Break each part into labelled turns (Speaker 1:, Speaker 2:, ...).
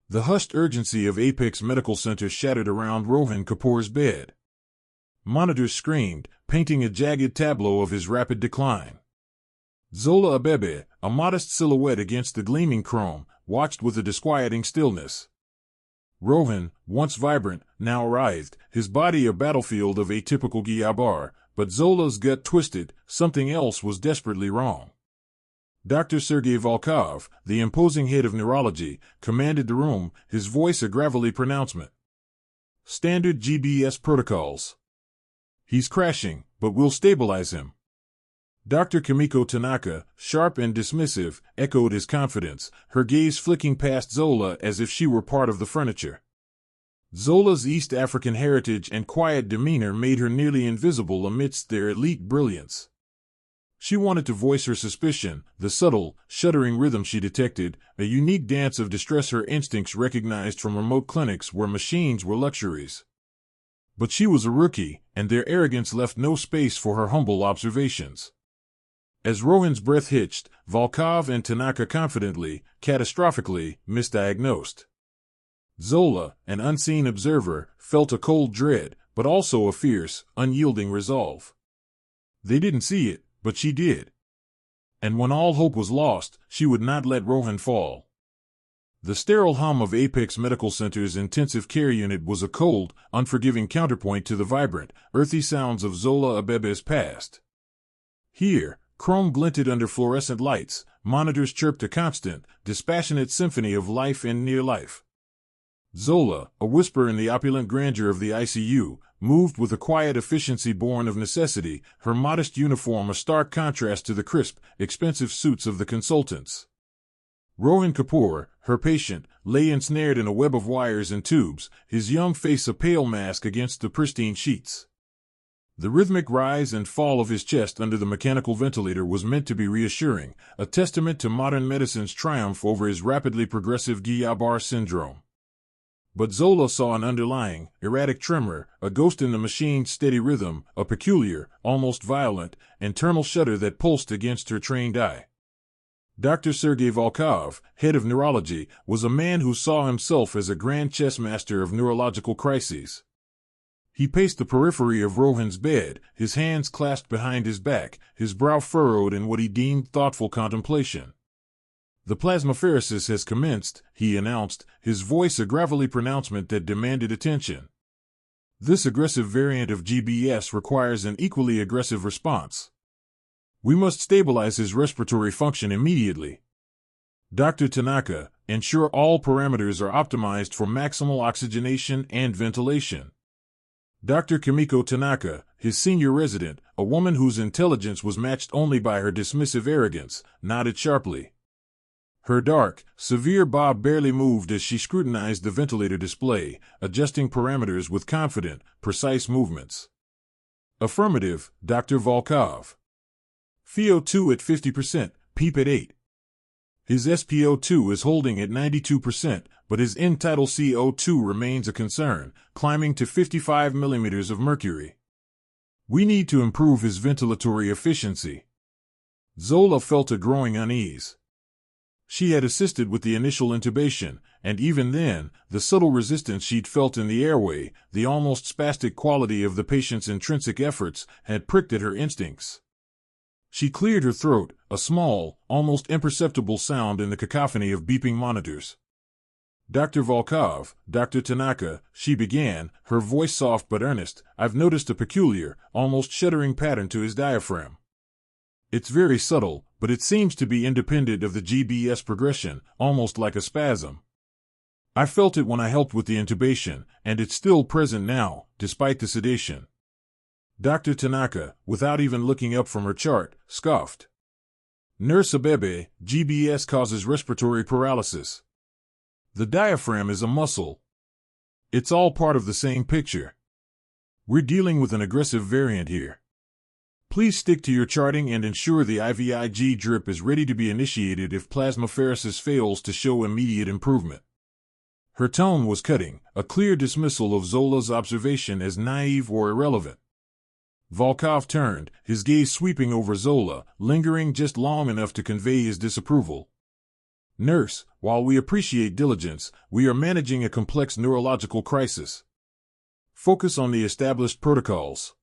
Speaker 1: The hushed urgency of Apex Medical Center shattered around Rohan Kapoor's bed. Monitors screamed, painting a jagged tableau of his rapid decline. Zola Abebe, a modest silhouette against the gleaming chrome, watched with a disquieting stillness. Rohan, once vibrant, now writhed, his body a battlefield of atypical Guyabar, but Zola's gut twisted, something else was desperately wrong. Dr. Sergei Volkov, the imposing head of neurology, commanded the room, his voice a gravelly pronouncement. Standard GBS protocols. He's crashing, but we'll stabilize him. Dr. Kimiko Tanaka, sharp and dismissive, echoed his confidence, her gaze flicking past Zola as if she were part of the furniture. Zola's East African heritage and quiet demeanor made her nearly invisible amidst their elite brilliance. She wanted to voice her suspicion, the subtle, shuddering rhythm she detected, a unique dance of distress her instincts recognized from remote clinics where machines were luxuries. But she was a rookie, and their arrogance left no space for her humble observations. As Rohan's breath hitched, Volkov and Tanaka confidently, catastrophically, misdiagnosed. Zola, an unseen observer, felt a cold dread, but also a fierce, unyielding resolve. They didn't see it, but she did. And when all hope was lost, she would not let Rohan fall. The sterile hum of Apex Medical Center's intensive care unit was a cold, unforgiving counterpoint to the vibrant, earthy sounds of Zola Abebe's past. Here, chrome glinted under fluorescent lights, monitors chirped a constant, dispassionate symphony of life and near life. Zola, a whisper in the opulent grandeur of the ICU, moved with a quiet efficiency born of necessity, her modest uniform a stark contrast to the crisp, expensive suits of the consultants. Rohan Kapoor, her patient, lay ensnared in a web of wires and tubes, his young face a pale mask against the pristine sheets. The rhythmic rise and fall of his chest under the mechanical ventilator was meant to be reassuring, a testament to modern medicine's triumph over his rapidly progressive Guillain-Barré syndrome. But Zola saw an underlying, erratic tremor, a ghost in the machine's steady rhythm, a peculiar, almost violent, internal shudder that pulsed against her trained eye. Dr. Sergei Volkov, head of neurology, was a man who saw himself as a grand chess master of neurological crises. He paced the periphery of Rohan's bed, his hands clasped behind his back, his brow furrowed in what he deemed thoughtful contemplation. The plasmapheresis has commenced, he announced, his voice a gravelly pronouncement that demanded attention. This aggressive variant of GBS requires an equally aggressive response. We must stabilize his respiratory function immediately. Dr. Tanaka, ensure all parameters are optimized for maximal oxygenation and ventilation. Dr. Kimiko Tanaka, his senior resident, a woman whose intelligence was matched only by her dismissive arrogance, nodded sharply. Her dark, severe bob barely moved as she scrutinized the ventilator display, adjusting parameters with confident, precise movements. Affirmative, Dr. Volkov. FiO2 at 50%, PEEP at 8. His SpO2 is holding at 92%, but his end-tidal CO2 remains a concern, climbing to 55 millimeters of mercury. We need to improve his ventilatory efficiency. Zola felt a growing unease. She had assisted with the initial intubation, and even then, the subtle resistance she'd felt in the airway, the almost spastic quality of the patient's intrinsic efforts, had pricked at her instincts. She cleared her throat, a small, almost imperceptible sound in the cacophony of beeping monitors. Dr. Volkov, Dr. Tanaka, she began, her voice soft but earnest, I've noticed a peculiar, almost shuddering pattern to his diaphragm. It's very subtle, but it seems to be independent of the GBS progression, almost like a spasm. I felt it when I helped with the intubation, and it's still present now, despite the sedation. Dr. Tanaka, without even looking up from her chart, scoffed. Nurse Abebe, GBS causes respiratory paralysis. The diaphragm is a muscle. It's all part of the same picture. We're dealing with an aggressive variant here. Please stick to your charting and ensure the IVIG drip is ready to be initiated if plasmapheresis fails to show immediate improvement. Her tone was cutting, a clear dismissal of Zola's observation as naive or irrelevant. Volkov turned, his gaze sweeping over Zola, lingering just long enough to convey his disapproval. Nurse, while we appreciate diligence, we are managing a complex neurological crisis. Focus on the established protocols.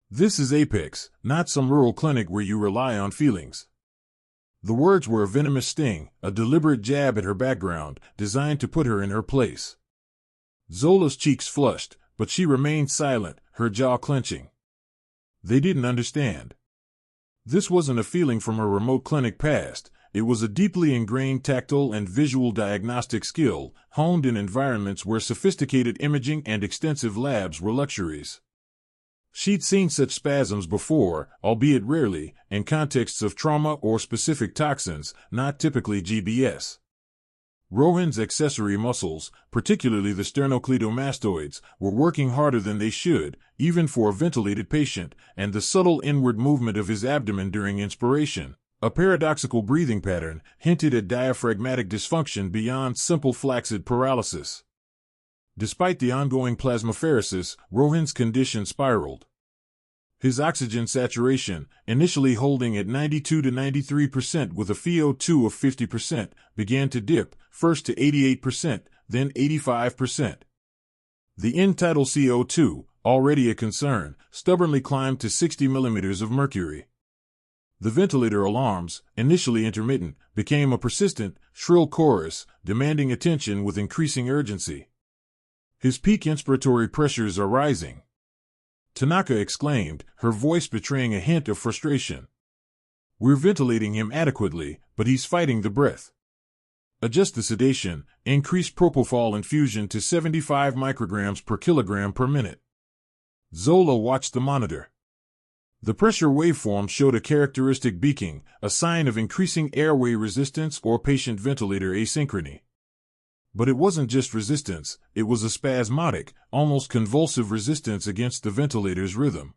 Speaker 1: This is Apex, not some rural clinic where you rely on feelings. The words were a venomous sting, a deliberate jab at her background, designed to put her in her place. Zola's cheeks flushed, but she remained silent, her jaw clenching. They didn't understand. This wasn't a feeling from her remote clinic past. It was a deeply ingrained tactile and visual diagnostic skill, honed in environments where sophisticated imaging and extensive labs were luxuries. She'd seen such spasms before, albeit rarely, in contexts of trauma or specific toxins, not typically GBS. Rohan's accessory muscles, particularly the sternocleidomastoids, were working harder than they should, even for a ventilated patient, and the subtle inward movement of his abdomen during inspiration, a paradoxical breathing pattern, hinted at diaphragmatic dysfunction beyond simple flaccid paralysis. Despite the ongoing plasmapheresis, Rohan's condition spiraled. His oxygen saturation, initially holding at 92 to 93% with a FiO2 of 50%, began to dip, first to 88%, then 85%. The end-tidal CO2, already a concern, stubbornly climbed to 60 millimeters of mercury. The ventilator alarms, initially intermittent, became a persistent, shrill chorus, demanding attention with increasing urgency. His peak inspiratory pressures are rising. Tanaka exclaimed, her voice betraying a hint of frustration. We're ventilating him adequately, but he's fighting the breath. Adjust the sedation, increase propofol infusion to 75 micrograms per kilogram per minute. Zola watched the monitor. The pressure waveform showed a characteristic beaking, a sign of increasing airway resistance or patient ventilator asynchrony. But it wasn't just resistance, it was a spasmodic, almost convulsive resistance against the ventilator's rhythm.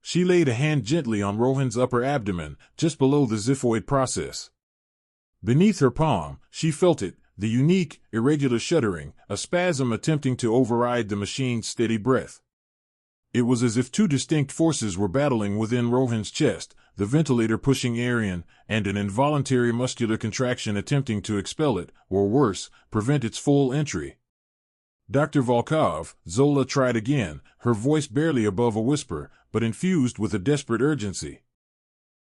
Speaker 1: She laid a hand gently on Rohan's upper abdomen, just below the xiphoid process. Beneath her palm, she felt it, the unique, irregular shuddering, a spasm attempting to override the machine's steady breath. It was as if two distinct forces were battling within Rohan's chest, the ventilator pushing air in, and an involuntary muscular contraction attempting to expel it, or worse, prevent its full entry. Dr. Volkov, Zola tried again, her voice barely above a whisper, but infused with a desperate urgency.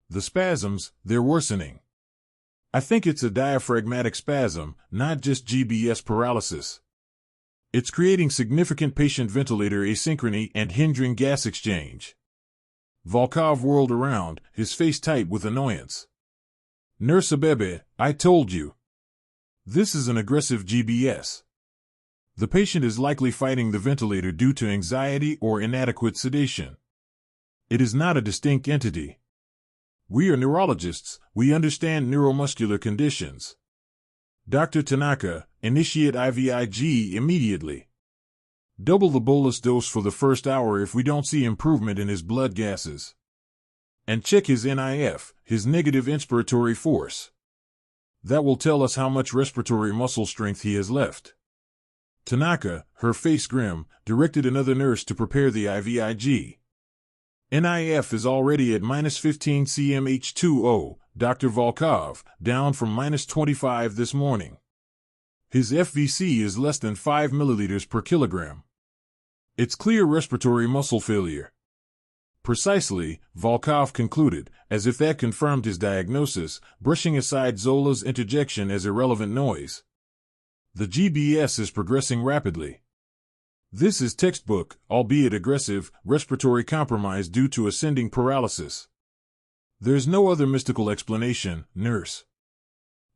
Speaker 1: The spasms, they're worsening. I think it's a diaphragmatic spasm, not just GBS paralysis. It's creating significant patient ventilator asynchrony and hindering gas exchange. Volkov whirled around, his face tight with annoyance. Nurse Abebe, I told you. This is an aggressive GBS. The patient is likely fighting the ventilator due to anxiety or inadequate sedation. It is not a distinct entity. We are neurologists, we understand neuromuscular conditions. Dr. Tanaka, initiate IVIG immediately. Double the bolus dose for the first hour if we don't see improvement in his blood gases. And check his NIF, his negative inspiratory force. That will tell us how much respiratory muscle strength he has left. Tanaka, her face grim, directed another nurse to prepare the IVIG. NIF is already at -15 cmH2O, Dr. Volkov, down from -25 this morning. His FVC is less than 5 milliliters per kilogram. It's clear respiratory muscle failure. Precisely, Volkov concluded, as if that confirmed his diagnosis, brushing aside Zola's interjection as irrelevant noise. The GBS is progressing rapidly. This is textbook, albeit aggressive, respiratory compromise due to ascending paralysis. There's no other mystical explanation, nurse.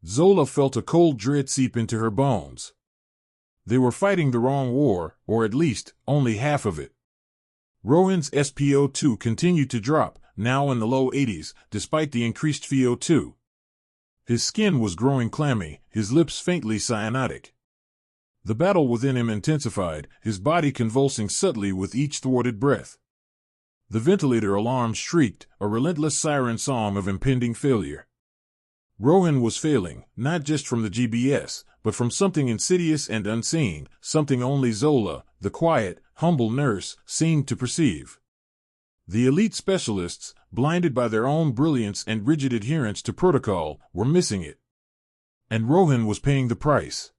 Speaker 1: Zola felt a cold dread seep into her bones. They were fighting the wrong war, or at least, only half of it. Rohan's SpO2 continued to drop, now in the low 80s, despite the increased FiO2. His skin was growing clammy, his lips faintly cyanotic. The battle within him intensified, his body convulsing subtly with each thwarted breath. The ventilator alarm shrieked, a relentless siren song of impending failure. Rohan was failing, not just from the GBS, but from something insidious and unseen, something only Zola, the quiet, humble nurse, seemed to perceive. The elite specialists, blinded by their own brilliance and rigid adherence to protocol, were missing it. And Rohan was paying the price.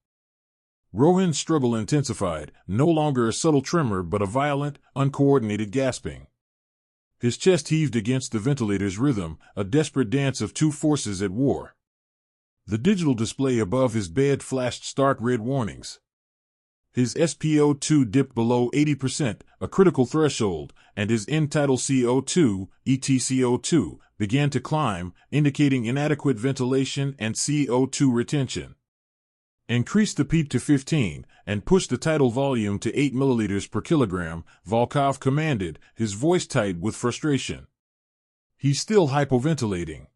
Speaker 1: Rohan's struggle intensified, no longer a subtle tremor but a violent, uncoordinated gasping. His chest heaved against the ventilator's rhythm, a desperate dance of two forces at war. The digital display above his bed flashed stark red warnings. His SpO2 dipped below 80%, a critical threshold, and his end-tidal CO2, EtCO2, began to climb, indicating inadequate ventilation and CO2 retention. Increase the PEEP to 15, and push the tidal volume to 8 milliliters per kilogram, Volkov commanded, his voice tight with frustration. He's still hypoventilating.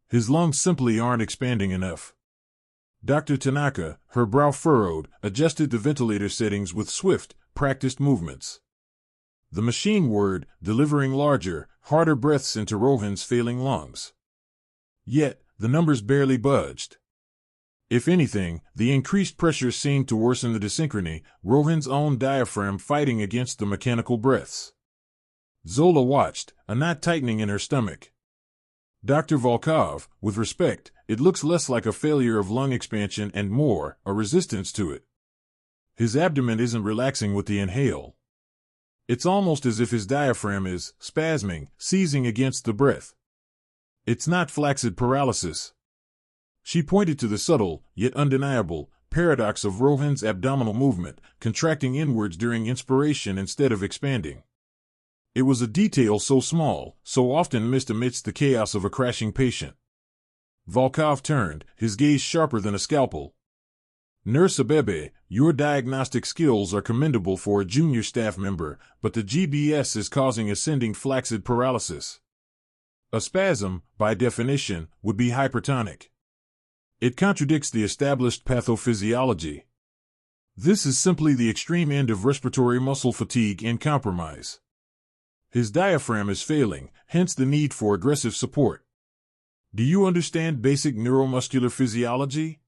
Speaker 1: His lungs simply aren't expanding enough. Dr. Tanaka, her brow furrowed, adjusted the ventilator settings with swift, practiced movements. The machine whirred, delivering larger, harder breaths into Rohan's failing lungs. Yet, the numbers barely budged. If anything, the increased pressure seemed to worsen the dysynchrony, Rohan's own diaphragm fighting against the mechanical breaths. Zola watched, a knot tightening in her stomach. Dr. Volkov, with respect, it looks less like a failure of lung expansion and more, a resistance to it. His abdomen isn't relaxing with the inhale. It's almost as if his diaphragm is spasming, seizing against the breath. It's not flaccid paralysis. She pointed to the subtle, yet undeniable, paradox of Rohan's abdominal movement, contracting inwards during inspiration instead of expanding. It was a detail so small, so often missed amidst the chaos of a crashing patient. Volkov turned, his gaze sharper than a scalpel. Nurse Abebe, your diagnostic skills are commendable for a junior staff member, but the GBS is causing ascending flaccid paralysis. A spasm, by definition, would be hypertonic. It contradicts the established pathophysiology. This is simply the extreme end of respiratory muscle fatigue and compromise. His diaphragm is failing, hence the need for aggressive support. Do you understand basic neuromuscular physiology?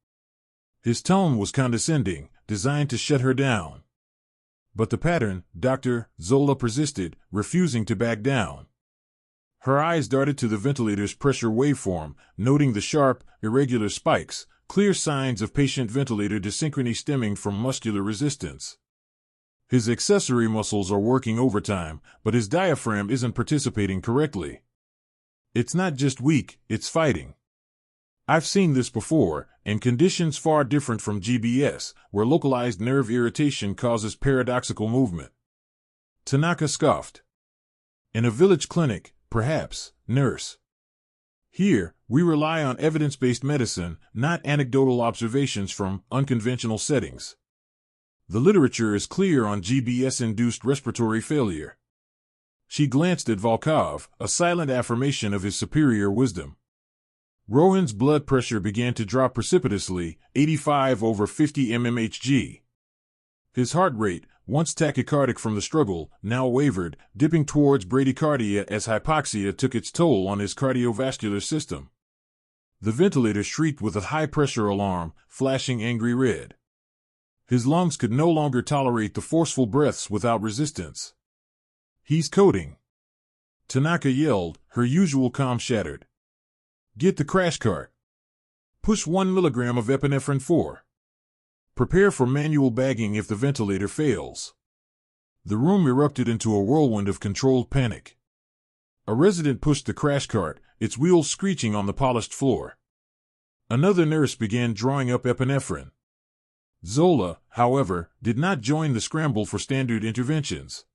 Speaker 1: His tone was condescending, designed to shut her down. But the pattern, Dr. Zola persisted, refusing to back down. Her eyes darted to the ventilator's pressure waveform, noting the sharp, irregular spikes, clear signs of patient ventilator dysynchrony stemming from muscular resistance. His accessory muscles are working overtime, but his diaphragm isn't participating correctly. It's not just weak, it's fighting. I've seen this before, in conditions far different from GBS, where localized nerve irritation causes paradoxical movement. Tanaka scoffed. In a village clinic, perhaps, nurse. Here, we rely on evidence-based medicine, not anecdotal observations from unconventional settings. The literature is clear on GBS-induced respiratory failure. She glanced at Volkov, a silent affirmation of his superior wisdom. Rohan's blood pressure began to drop precipitously, 85/50 mmHg. His heart rate, once tachycardic from the struggle, now wavered, dipping towards bradycardia as hypoxia took its toll on his cardiovascular system. The ventilator shrieked with a high-pressure alarm, flashing angry red. His lungs could no longer tolerate the forceful breaths without resistance. He's coding. Tanaka yelled, her usual calm shattered. Get the crash cart. Push 1 milligram of epinephrine 4. Prepare for manual bagging if the ventilator fails. The room erupted into a whirlwind of controlled panic. A resident pushed the crash cart, its wheels screeching on the polished floor. Another nurse began drawing up epinephrine. Zola, however, did not join the scramble for standard interventions.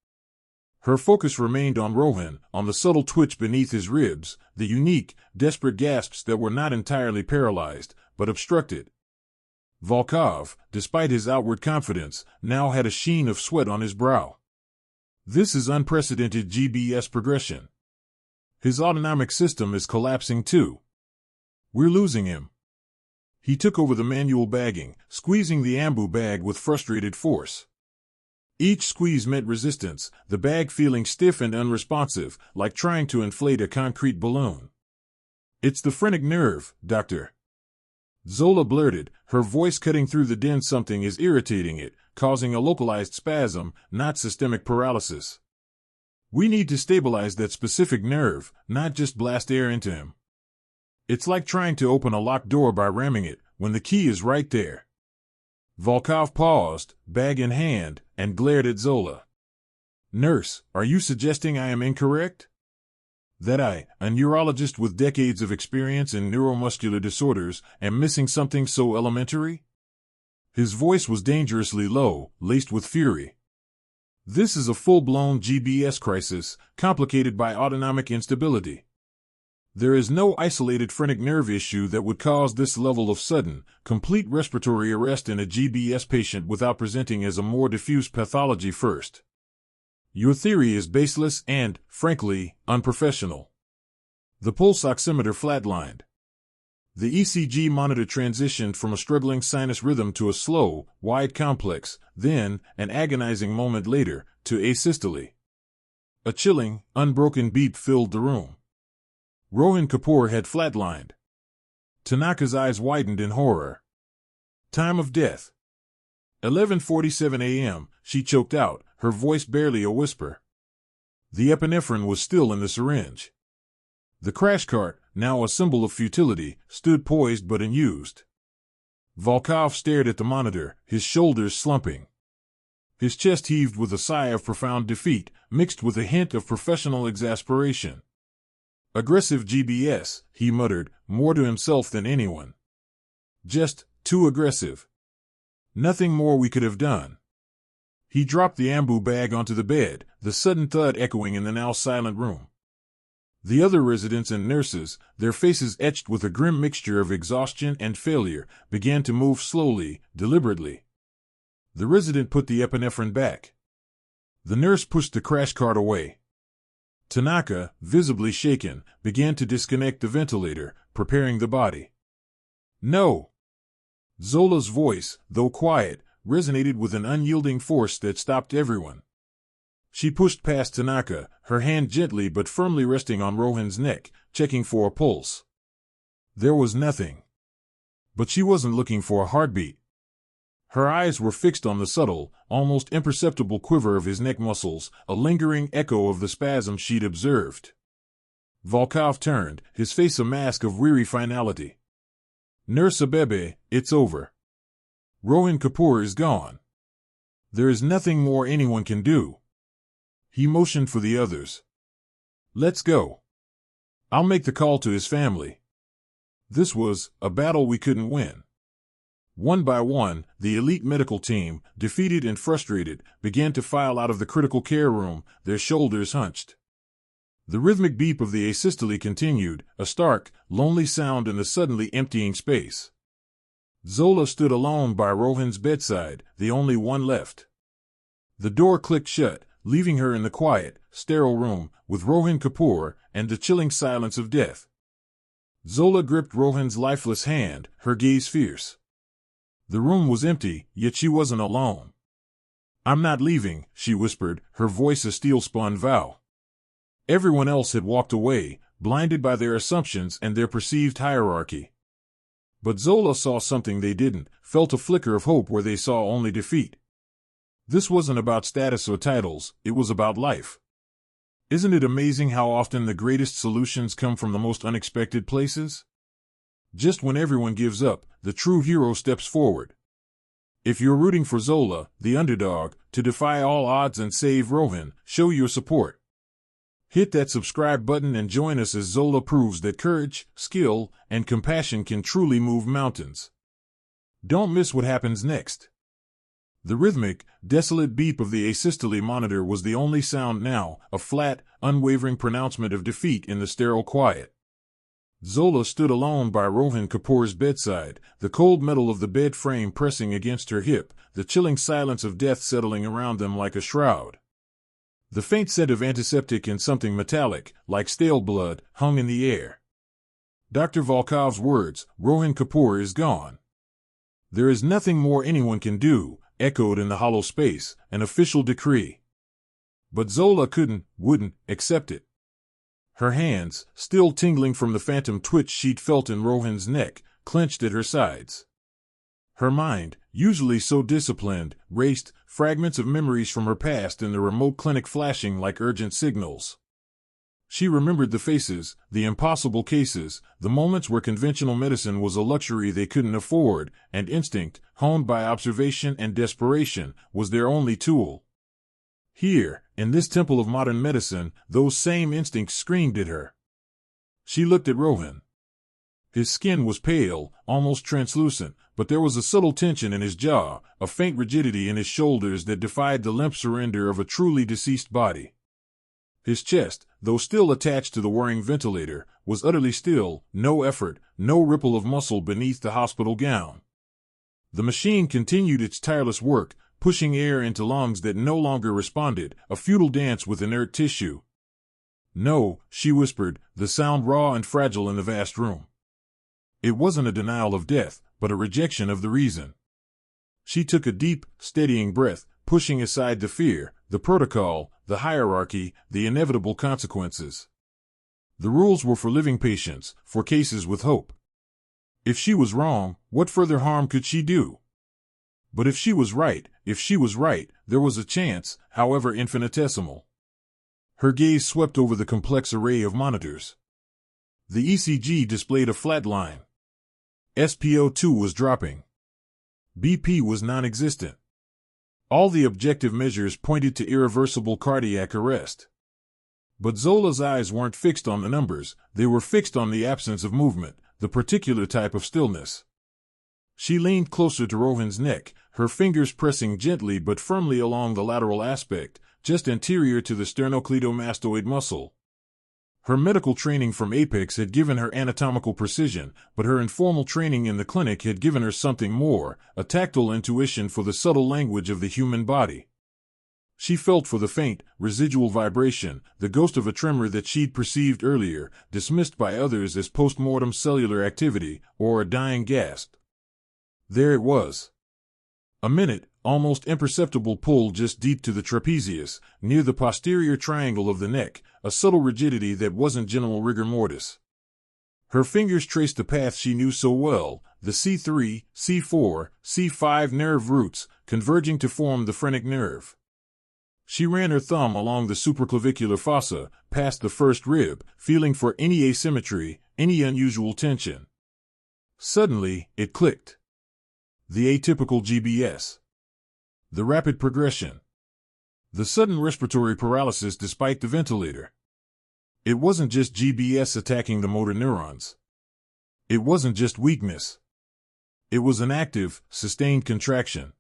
Speaker 1: Her focus remained on Rohan, on the subtle twitch beneath his ribs, the unique, desperate gasps that were not entirely paralyzed, but obstructed. Volkov, despite his outward confidence, now had a sheen of sweat on his brow. This is unprecedented GBS progression. His autonomic system is collapsing too. We're losing him. He took over the manual bagging, squeezing the ambu bag with frustrated force. Each squeeze meant resistance, the bag feeling stiff and unresponsive, like trying to inflate a concrete balloon. It's the phrenic nerve, doctor. Zola blurted, her voice cutting through the din. Something is irritating it, causing a localized spasm, not systemic paralysis. We need to stabilize that specific nerve, not just blast air into him. It's like trying to open a locked door by ramming it, when the key is right there. Volkov paused, bag in hand, and glared at Zola. Nurse, are you suggesting I am incorrect? That I, a neurologist with decades of experience in neuromuscular disorders, am missing something so elementary? His voice was dangerously low, laced with fury. This is a full-blown GBS crisis, complicated by autonomic instability. There is no isolated phrenic nerve issue that would cause this level of sudden, complete respiratory arrest in a GBS patient without presenting as a more diffuse pathology first. Your theory is baseless and, frankly, unprofessional. The pulse oximeter flatlined. The ECG monitor transitioned from a struggling sinus rhythm to a slow, wide complex, then, an agonizing moment later, to asystole. A chilling, unbroken beat filled the room. Rohan Kapoor had flatlined. Tanaka's eyes widened in horror. Time of death. 11:47 a.m., she choked out, her voice barely a whisper. The epinephrine was still in the syringe. The crash cart, now a symbol of futility, stood poised but unused. Volkov stared at the monitor, his shoulders slumping. His chest heaved with a sigh of profound defeat, mixed with a hint of professional exasperation. Aggressive GBS, he muttered, more to himself than anyone. Just too aggressive. Nothing more we could have done. He dropped the ambu bag onto the bed, the sudden thud echoing in the now silent room. The other residents and nurses, their faces etched with a grim mixture of exhaustion and failure, began to move slowly, deliberately. The resident put the epinephrine back. The nurse pushed the crash cart away. Tanaka, visibly shaken, began to disconnect the ventilator, preparing the body. No! Zola's voice, though quiet, resonated with an unyielding force that stopped everyone. She pushed past Tanaka, her hand gently but firmly resting on Rohan's neck, checking for a pulse. There was nothing. But she wasn't looking for a heartbeat. Her eyes were fixed on the subtle, almost imperceptible quiver of his neck muscles, a lingering echo of the spasm she'd observed. Volkov turned, his face a mask of weary finality. Nurse Abebe, it's over. Rohan Kapoor is gone. There is nothing more anyone can do. He motioned for the others. Let's go. I'll make the call to his family. This was a battle we couldn't win. One by one, the elite medical team, defeated and frustrated, began to file out of the critical care room, their shoulders hunched. The rhythmic beep of the asystole continued, a stark, lonely sound in the suddenly emptying space. Zola stood alone by Rohan's bedside, the only one left. The door clicked shut, leaving her in the quiet, sterile room, with Rohan Kapoor and the chilling silence of death. Zola gripped Rohan's lifeless hand, her gaze fierce. The room was empty, yet she wasn't alone. I'm not leaving, she whispered, her voice a steel-spun vow. Everyone else had walked away, blinded by their assumptions and their perceived hierarchy. But Zola saw something they didn't, felt a flicker of hope where they saw only defeat. This wasn't about status or titles, it was about life. Isn't it amazing how often the greatest solutions come from the most unexpected places? Just when everyone gives up, the true hero steps forward. If you're rooting for Zola, the underdog, to defy all odds and save Rohan, show your support. Hit that subscribe button and join us as Zola proves that courage, skill, and compassion can truly move mountains. Don't miss what happens next. The rhythmic, desolate beep of the asystole monitor was the only sound now, a flat, unwavering pronouncement of defeat in the sterile quiet. Zola stood alone by Rohan Kapoor's bedside, the cold metal of the bed frame pressing against her hip, the chilling silence of death settling around them like a shroud. The faint scent of antiseptic and something metallic, like stale blood, hung in the air. Dr. Volkov's words, Rohan Kapoor is gone. There is nothing more anyone can do, echoed in the hollow space, an official decree. But Zola wouldn't accept it. Her hands, still tingling from the phantom twitch she'd felt in Rohan's neck, clenched at her sides. Her mind, usually so disciplined, raced, fragments of memories from her past in the remote clinic flashing like urgent signals. She remembered the faces, the impossible cases, the moments where conventional medicine was a luxury they couldn't afford, and instinct, honed by observation and desperation, was their only tool. Here, in this temple of modern medicine, those same instincts screamed at her. She looked at Rowan. His skin was pale, almost translucent, but there was a subtle tension in his jaw, a faint rigidity in his shoulders that defied the limp surrender of a truly deceased body. His chest, though still attached to the whirring ventilator, was utterly still, no effort, no ripple of muscle beneath the hospital gown. The machine continued its tireless work, pushing air into lungs that no longer responded, a futile dance with inert tissue. No, she whispered, the sound raw and fragile in the vast room. It wasn't a denial of death, but a rejection of the reason. She took a deep, steadying breath, pushing aside the fear, the protocol, the hierarchy, the inevitable consequences. The rules were for living patients, for cases with hope. If she was wrong, what further harm could she do? But if she was right, there was a chance, however infinitesimal. Her gaze swept over the complex array of monitors. The ECG displayed a flat line. SpO2 was dropping. BP was non-existent. All the objective measures pointed to irreversible cardiac arrest. But Zola's eyes weren't fixed on the numbers, they were fixed on the absence of movement, the particular type of stillness. She leaned closer to Rowan's neck, her fingers pressing gently but firmly along the lateral aspect, just anterior to the sternocleidomastoid muscle. Her medical training from Apex had given her anatomical precision, but her informal training in the clinic had given her something more, a tactile intuition for the subtle language of the human body. She felt for the faint, residual vibration, the ghost of a tremor that she'd perceived earlier, dismissed by others as post-mortem cellular activity, or a dying gasp. There it was. A minute, almost imperceptible pull just deep to the trapezius, near the posterior triangle of the neck, a subtle rigidity that wasn't general rigor mortis. Her fingers traced the path she knew so well, the C3, C4, C5 nerve roots, converging to form the phrenic nerve. She ran her thumb along the supraclavicular fossa, past the first rib, feeling for any asymmetry, any unusual tension. Suddenly, it clicked. The atypical GBS. The rapid progression. The sudden respiratory paralysis despite the ventilator. It wasn't just GBS attacking the motor neurons. It wasn't just weakness. It was an active, sustained contraction.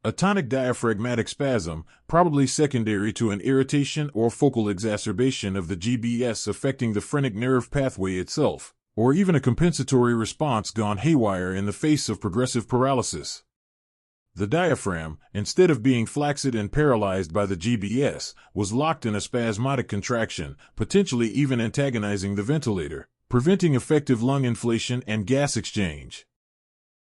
Speaker 1: A tonic diaphragmatic spasm, probably secondary to an irritation or focal exacerbation of the GBS affecting the phrenic nerve pathway itself, or even a compensatory response gone haywire in the face of progressive paralysis. The diaphragm, instead of being flaccid and paralyzed by the GBS, was locked in a spasmodic contraction, potentially even antagonizing the ventilator, preventing effective lung inflation and gas exchange.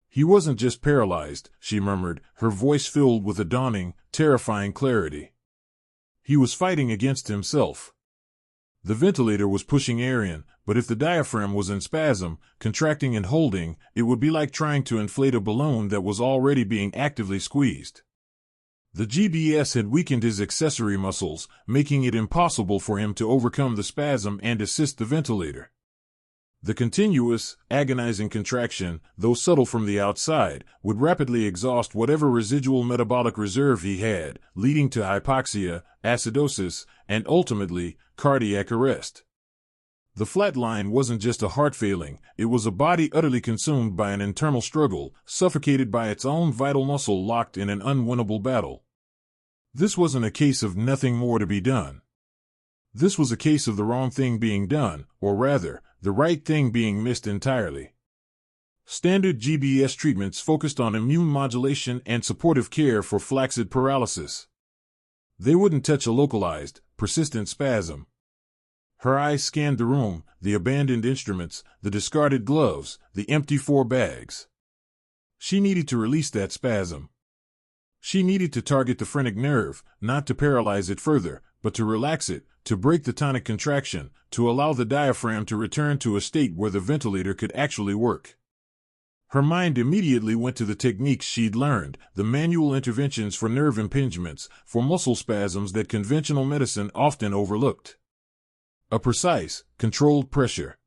Speaker 1: He wasn't just paralyzed, she murmured, her voice filled with a dawning, terrifying clarity. He was fighting against himself. The ventilator was pushing air in, but if the diaphragm was in spasm, contracting and holding, it would be like trying to inflate a balloon that was already being actively squeezed. The GBS had weakened his accessory muscles, making it impossible for him to overcome the spasm and assist the ventilator. The continuous, agonizing contraction, though subtle from the outside, would rapidly exhaust whatever residual metabolic reserve he had, leading to hypoxia, acidosis, and ultimately, cardiac arrest. The flat line wasn't just a heart failing, it was a body utterly consumed by an internal struggle, suffocated by its own vital muscle locked in an unwinnable battle. This wasn't a case of nothing more to be done. This was a case of the wrong thing being done, or rather, the right thing being missed entirely. Standard GBS treatments focused on immune modulation and supportive care for flaccid paralysis. They wouldn't touch a localized, persistent spasm. Her eyes scanned the room, the abandoned instruments, the discarded gloves, the empty 4 bags. She needed to release that spasm. She needed to target the phrenic nerve, not to paralyze it further, but to relax it, to break the tonic contraction, to allow the diaphragm to return to a state where the ventilator could actually work. Her mind immediately went to the techniques she'd learned, the manual interventions for nerve impingements, for muscle spasms that conventional medicine often overlooked. A precise, controlled pressure.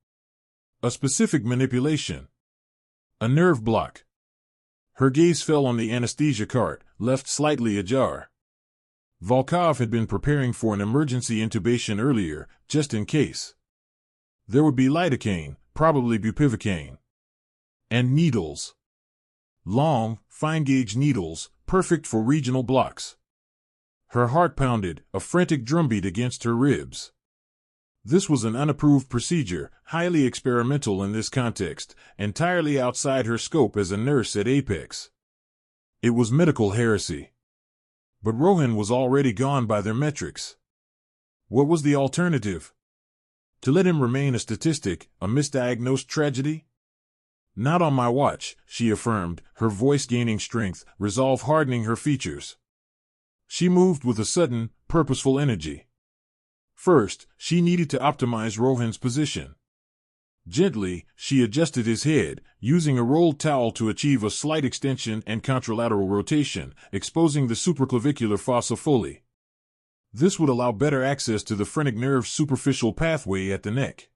Speaker 1: A specific manipulation. A nerve block. Her gaze fell on the anesthesia cart, left slightly ajar. Volkov had been preparing for an emergency intubation earlier, just in case. There would be lidocaine, probably bupivacaine. And needles. Long, fine-gauge needles, perfect for regional blocks. Her heart pounded, a frantic drumbeat against her ribs. This was an unapproved procedure, highly experimental in this context, entirely outside her scope as a nurse at Apex. It was medical heresy. But Rohan was already gone by their metrics. What was the alternative? To let him remain a statistic, a misdiagnosed tragedy? Not on my watch, she affirmed, her voice gaining strength, resolve hardening her features. She moved with a sudden, purposeful energy. First, she needed to optimize Rohan's position. Gently, she adjusted his head, using a rolled towel to achieve a slight extension and contralateral rotation, exposing the supraclavicular fossa fully. This would allow better access to the phrenic nerve's superficial pathway at the neck.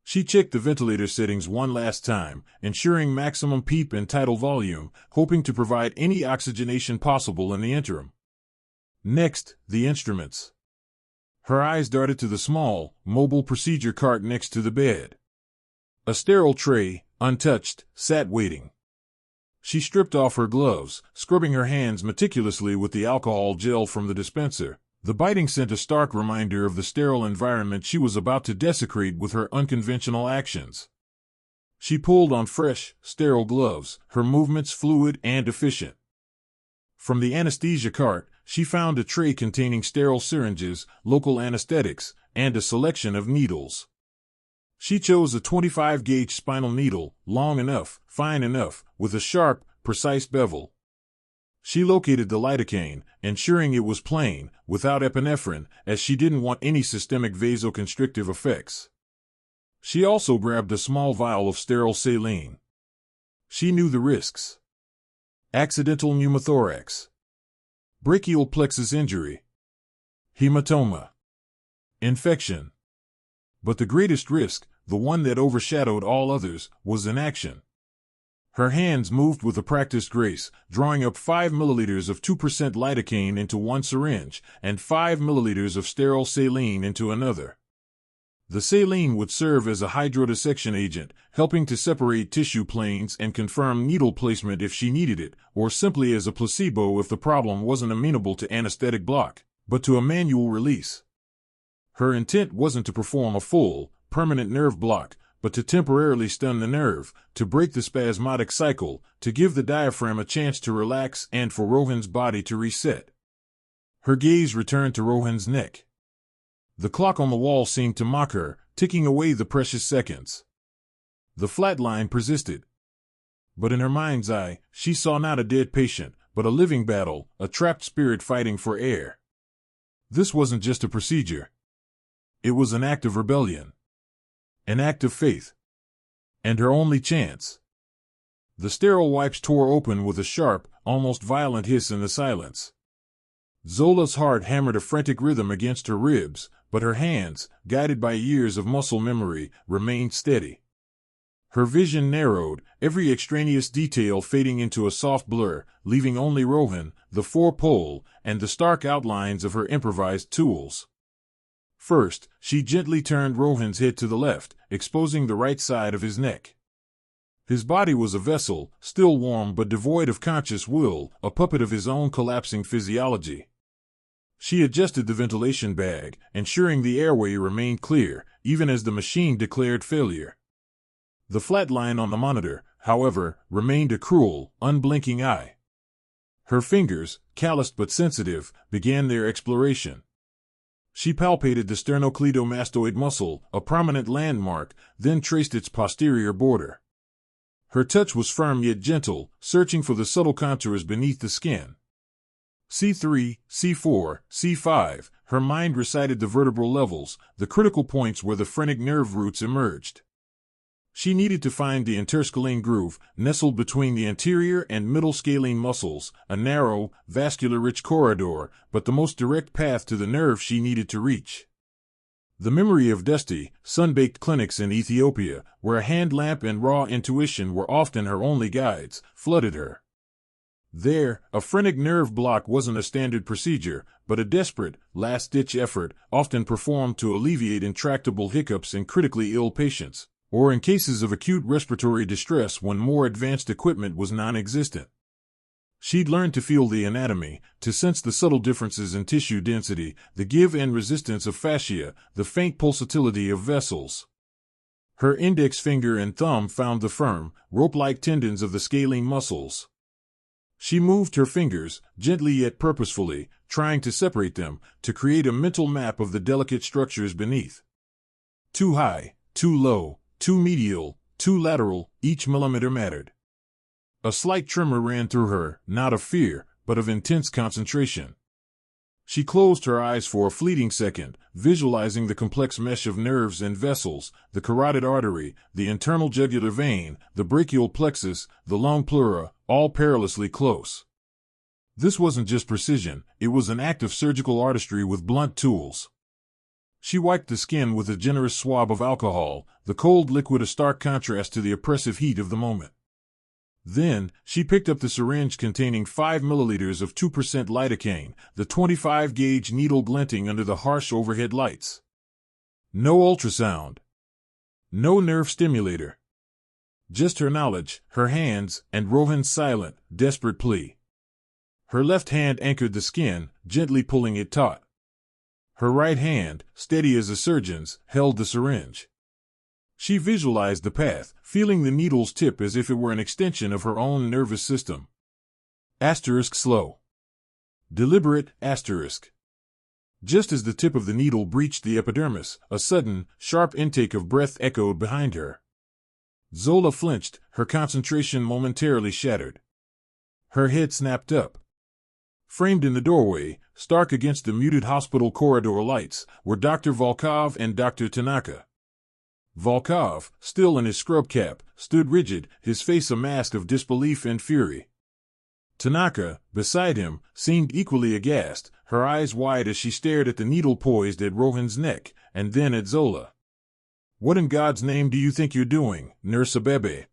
Speaker 1: She checked the ventilator settings one last time, ensuring maximum PEEP and tidal volume, hoping to provide any oxygenation possible in the interim. Next, the instruments. Her eyes darted to the small, mobile procedure cart next to the bed. A sterile tray, untouched, sat waiting. She stripped off her gloves, scrubbing her hands meticulously with the alcohol gel from the dispenser, the biting scent a stark reminder of the sterile environment she was about to desecrate with her unconventional actions. She pulled on fresh, sterile gloves, her movements fluid and efficient. From the anesthesia cart, she found a tray containing sterile syringes, local anesthetics, and a selection of needles. She chose a 25-gauge spinal needle, long enough, fine enough, with a sharp, precise bevel. She located the lidocaine, ensuring it was plain, without epinephrine, as she didn't want any systemic vasoconstrictive effects. She also grabbed a small vial of sterile saline. She knew the risks. Accidental pneumothorax. Brachial plexus injury. Hematoma. Infection. But the greatest risk, the one that overshadowed all others, was inaction. Her hands moved with a practiced grace, drawing up 5 milliliters of 2% lidocaine into one syringe, and 5 milliliters of sterile saline into another. The saline would serve as a hydrodissection agent, helping to separate tissue planes and confirm needle placement if she needed it, or simply as a placebo if the problem wasn't amenable to anesthetic block, but to a manual release. Her intent wasn't to perform a full, permanent nerve block, but to temporarily stun the nerve, to break the spasmodic cycle, to give the diaphragm a chance to relax and for Rohan's body to reset. Her gaze returned to Rohan's neck. The clock on the wall seemed to mock her, ticking away the precious seconds. The flat line persisted. But in her mind's eye, she saw not a dead patient, but a living battle, a trapped spirit fighting for air. This wasn't just a procedure. It was an act of rebellion. An act of faith. And her only chance. The sterile wipes tore open with a sharp, almost violent hiss in the silence. Zola's heart hammered a frantic rhythm against her ribs, but her hands, guided by years of muscle memory, remained steady. Her vision narrowed, every extraneous detail fading into a soft blur, leaving only Rohan, the four-pole, and the stark outlines of her improvised tools. First, she gently turned Rohan's head to the left, exposing the right side of his neck. His body was a vessel, still warm but devoid of conscious will, a puppet of his own collapsing physiology. She adjusted the ventilation bag, ensuring the airway remained clear, even as the machine declared failure. The flat line on the monitor, however, remained a cruel, unblinking eye. Her fingers, calloused but sensitive, began their exploration. She palpated the sternocleidomastoid muscle, a prominent landmark, then traced its posterior border. Her touch was firm yet gentle, searching for the subtle contours beneath the skin. C3, C4, C5, her mind recited the vertebral levels, the critical points where the phrenic nerve roots emerged. She needed to find the interscalene groove, nestled between the anterior and middle scalene muscles, a narrow, vascular-rich corridor, but the most direct path to the nerve she needed to reach. The memory of dusty, sun-baked clinics in Ethiopia, where a hand lamp and raw intuition were often her only guides, flooded her. There, a phrenic nerve block wasn't a standard procedure, but a desperate, last-ditch effort, often performed to alleviate intractable hiccups in critically ill patients, or in cases of acute respiratory distress when more advanced equipment was non-existent. She'd learned to feel the anatomy, to sense the subtle differences in tissue density, the give and resistance of fascia, the faint pulsatility of vessels. Her index finger and thumb found the firm, rope-like tendons of the scalene muscles. She moved her fingers, gently yet purposefully, trying to separate them, to create a mental map of the delicate structures beneath. Too high, too low, too medial, too lateral, each millimeter mattered. A slight tremor ran through her, not of fear, but of intense concentration. She closed her eyes for a fleeting second, visualizing the complex mesh of nerves and vessels, the carotid artery, the internal jugular vein, the brachial plexus, the lung pleura, all perilously close. This wasn't just precision, it was an act of surgical artistry with blunt tools. She wiped the skin with a generous swab of alcohol, the cold liquid a stark contrast to the oppressive heat of the moment. Then, she picked up the syringe containing 5 milliliters of 2% lidocaine, the 25-gauge needle glinting under the harsh overhead lights. No ultrasound. No nerve stimulator. Just her knowledge, her hands, and Rohan's silent, desperate plea. Her left hand anchored the skin, gently pulling it taut. Her right hand, steady as a surgeon's, held the syringe. She visualized the path, feeling the needle's tip as if it were an extension of her own nervous system. Slow. Deliberate, Just as the tip of the needle breached the epidermis, a sudden, sharp intake of breath echoed behind her. Zola flinched, her concentration momentarily shattered. Her head snapped up. Framed in the doorway, stark against the muted hospital corridor lights, were Dr. Volkov and Dr. Tanaka. Volkov, still in his scrub cap, stood rigid, his face a mask of disbelief and fury. Tanaka, beside him, seemed equally aghast, her eyes wide as she stared at the needle poised at Rohan's neck, and then at Zola. "What in God's name do you think you're doing, Nurse Abebe?"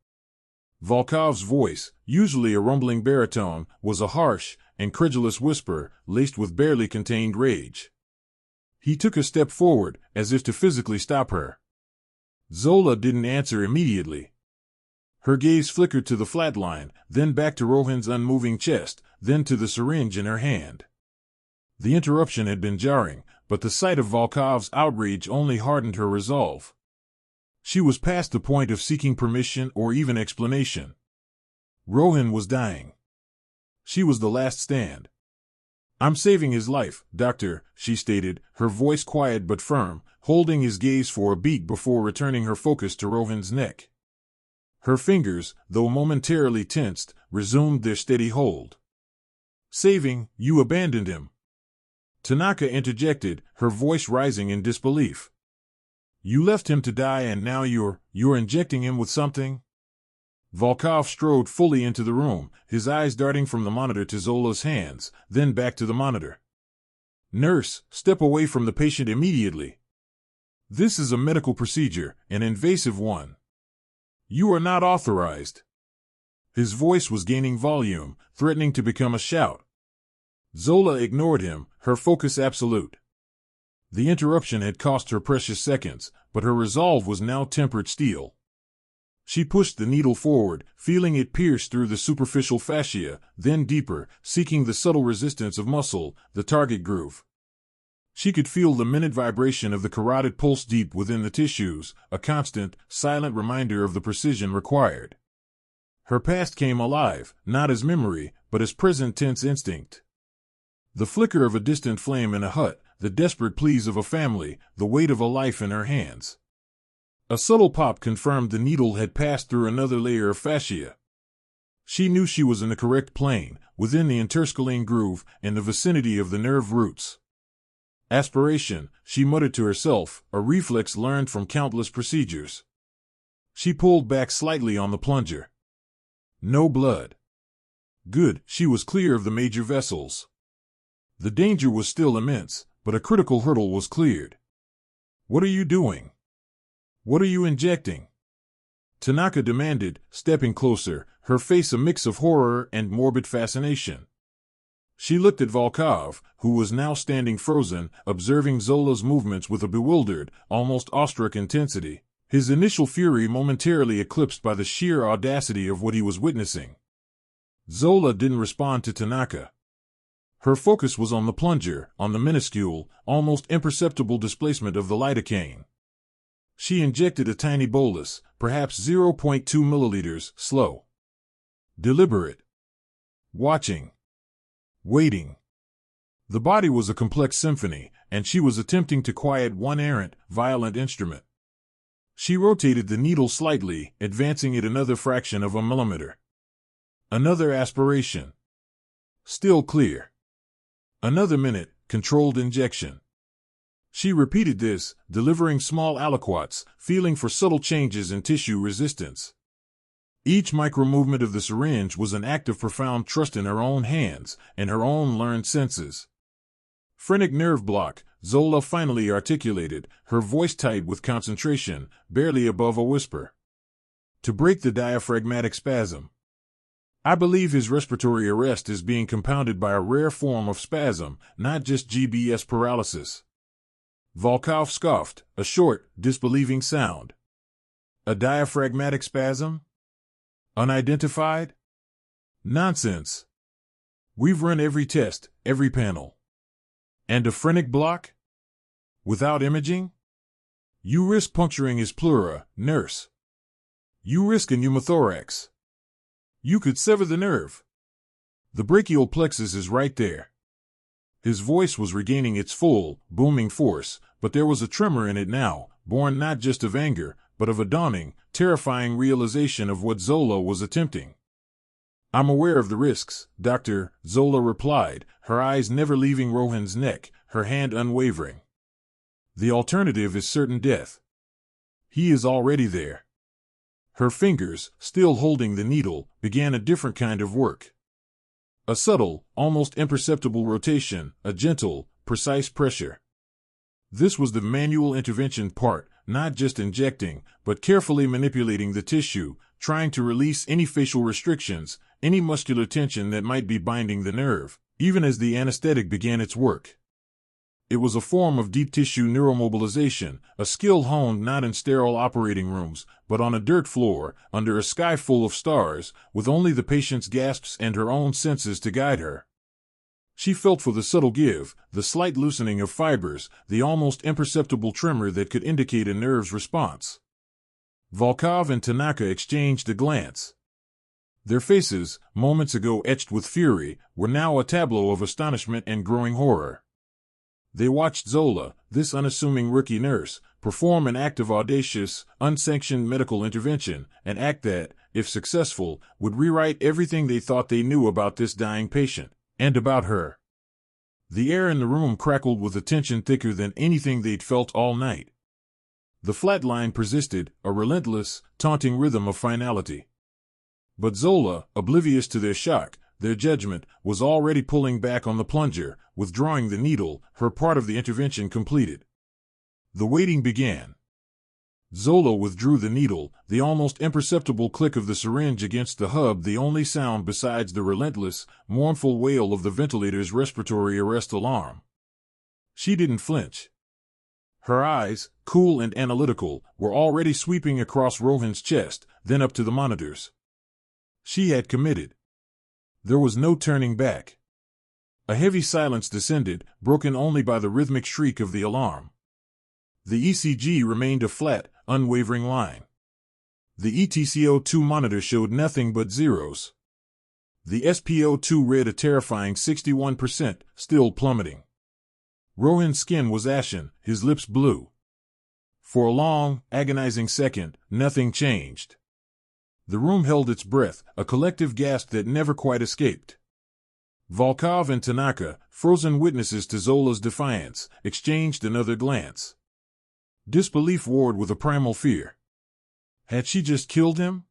Speaker 1: Volkov's voice, usually a rumbling baritone, was a harsh, incredulous whisper, laced with barely contained rage. He took a step forward, as if to physically stop her. Zola didn't answer immediately. Her gaze flickered to the flatline, then back to Rohan's unmoving chest, then to the syringe in her hand. The interruption had been jarring, but the sight of Volkov's outrage only hardened her resolve. She was past the point of seeking permission or even explanation. Rohan was dying. She was the last stand. "I'm saving his life, doctor," she stated, her voice quiet but firm, holding his gaze for a beat before returning her focus to Rohan's neck. Her fingers, though momentarily tensed, resumed their steady hold. "Saving? You abandoned him." Tanaka interjected, her voice rising in disbelief. "You left him to die and now you're injecting him with something?" Volkov strode fully into the room, his eyes darting from the monitor to Zola's hands, then back to the monitor. "Nurse, step away from the patient immediately. This is a medical procedure, an invasive one. You are not authorized." His voice was gaining volume, threatening to become a shout. Zola ignored him, her focus absolute. The interruption had cost her precious seconds, but her resolve was now tempered steel. She pushed the needle forward, feeling it pierce through the superficial fascia, then deeper, seeking the subtle resistance of muscle, the target groove. She could feel the minute vibration of the carotid pulse deep within the tissues, a constant, silent reminder of the precision required. Her past came alive, not as memory, but as present tense instinct. The flicker of a distant flame in a hut, the desperate pleas of a family, the weight of a life in her hands. A subtle pop confirmed the needle had passed through another layer of fascia. She knew she was in the correct plane, within the interscalene groove, in the vicinity of the nerve roots. Aspiration, she muttered to herself, a reflex learned from countless procedures. She pulled back slightly on the plunger. No blood. Good, she was clear of the major vessels. The danger was still immense, but a critical hurdle was cleared. What are you doing? What are you injecting? Tanaka demanded, stepping closer, her face a mix of horror and morbid fascination. She looked at Volkov, who was now standing frozen, observing Zola's movements with a bewildered, almost awestruck intensity, his initial fury momentarily eclipsed by the sheer audacity of what he was witnessing. Zola didn't respond to Tanaka. Her focus was on the plunger, on the minuscule, almost imperceptible displacement of the lidocaine. She injected a tiny bolus, perhaps 0.2 milliliters, slow. Deliberate. Watching. Waiting. The body was a complex symphony, and she was attempting to quiet one errant, violent instrument. She rotated the needle slightly, advancing it another fraction of a millimeter. Another aspiration. Still clear. Another minute, controlled injection. She repeated this, delivering small aliquots, feeling for subtle changes in tissue resistance. Each micro-movement of the syringe was an act of profound trust in her own hands and her own learned senses. Phrenic nerve block, Zola finally articulated, her voice tight with concentration, barely above a whisper. To break the diaphragmatic spasm. I believe his respiratory arrest is being compounded by a rare form of spasm, not just GBS paralysis. Volkov scoffed, a short, disbelieving sound. A diaphragmatic spasm? Unidentified? Nonsense. We've run every test, every panel. And a phrenic block? Without imaging? You risk puncturing his pleura, nurse. You risk a pneumothorax. You could sever the nerve. The brachial plexus is right there. His voice was regaining its full, booming force, but there was a tremor in it now, born not just of anger, but of a dawning, terrifying realization of what Zola was attempting. I'm aware of the risks, Doctor, Zola replied, her eyes never leaving Rohan's neck, her hand unwavering. The alternative is certain death. He is already there. Her fingers, still holding the needle, began a different kind of work. A subtle, almost imperceptible rotation, a gentle, precise pressure. This was the manual intervention part, not just injecting, but carefully manipulating the tissue, trying to release any facial restrictions, any muscular tension that might be binding the nerve, even as the anesthetic began its work. It was a form of deep tissue neuromobilization, a skill honed not in sterile operating rooms, but on a dirt floor, under a sky full of stars, with only the patient's gasps and her own senses to guide her. She felt for the subtle give, the slight loosening of fibers, the almost imperceptible tremor that could indicate a nerve's response. Volkov and Tanaka exchanged a glance. Their faces, moments ago etched with fury, were now a tableau of astonishment and growing horror. They watched Zola, this unassuming rookie nurse, perform an act of audacious, unsanctioned medical intervention, an act that, if successful, would rewrite everything they thought they knew about this dying patient, and about her. The air in the room crackled with a tension thicker than anything they'd felt all night. The flat line persisted, a relentless, taunting rhythm of finality. But Zola, oblivious to their shock, their judgment, was already pulling back on the plunger, withdrawing the needle, her part of the intervention completed. The waiting began. Zola withdrew the needle, the almost imperceptible click of the syringe against the hub the only sound besides the relentless, mournful wail of the ventilator's respiratory arrest alarm. She didn't flinch. Her eyes, cool and analytical, were already sweeping across Rohan's chest, then up to the monitors. She had committed. There was no turning back. A heavy silence descended, broken only by the rhythmic shriek of the alarm. The ECG remained a flat, unwavering line. The ETCO2 monitor showed nothing but zeros. The SpO2 read a terrifying 61%, still plummeting. Rohan's skin was ashen, his lips blue. For a long, agonizing second, nothing changed. The room held its breath, a collective gasp that never quite escaped. Volkov and Tanaka, frozen witnesses to Zola's defiance, exchanged another glance. Disbelief warred with a primal fear. Had she just killed him?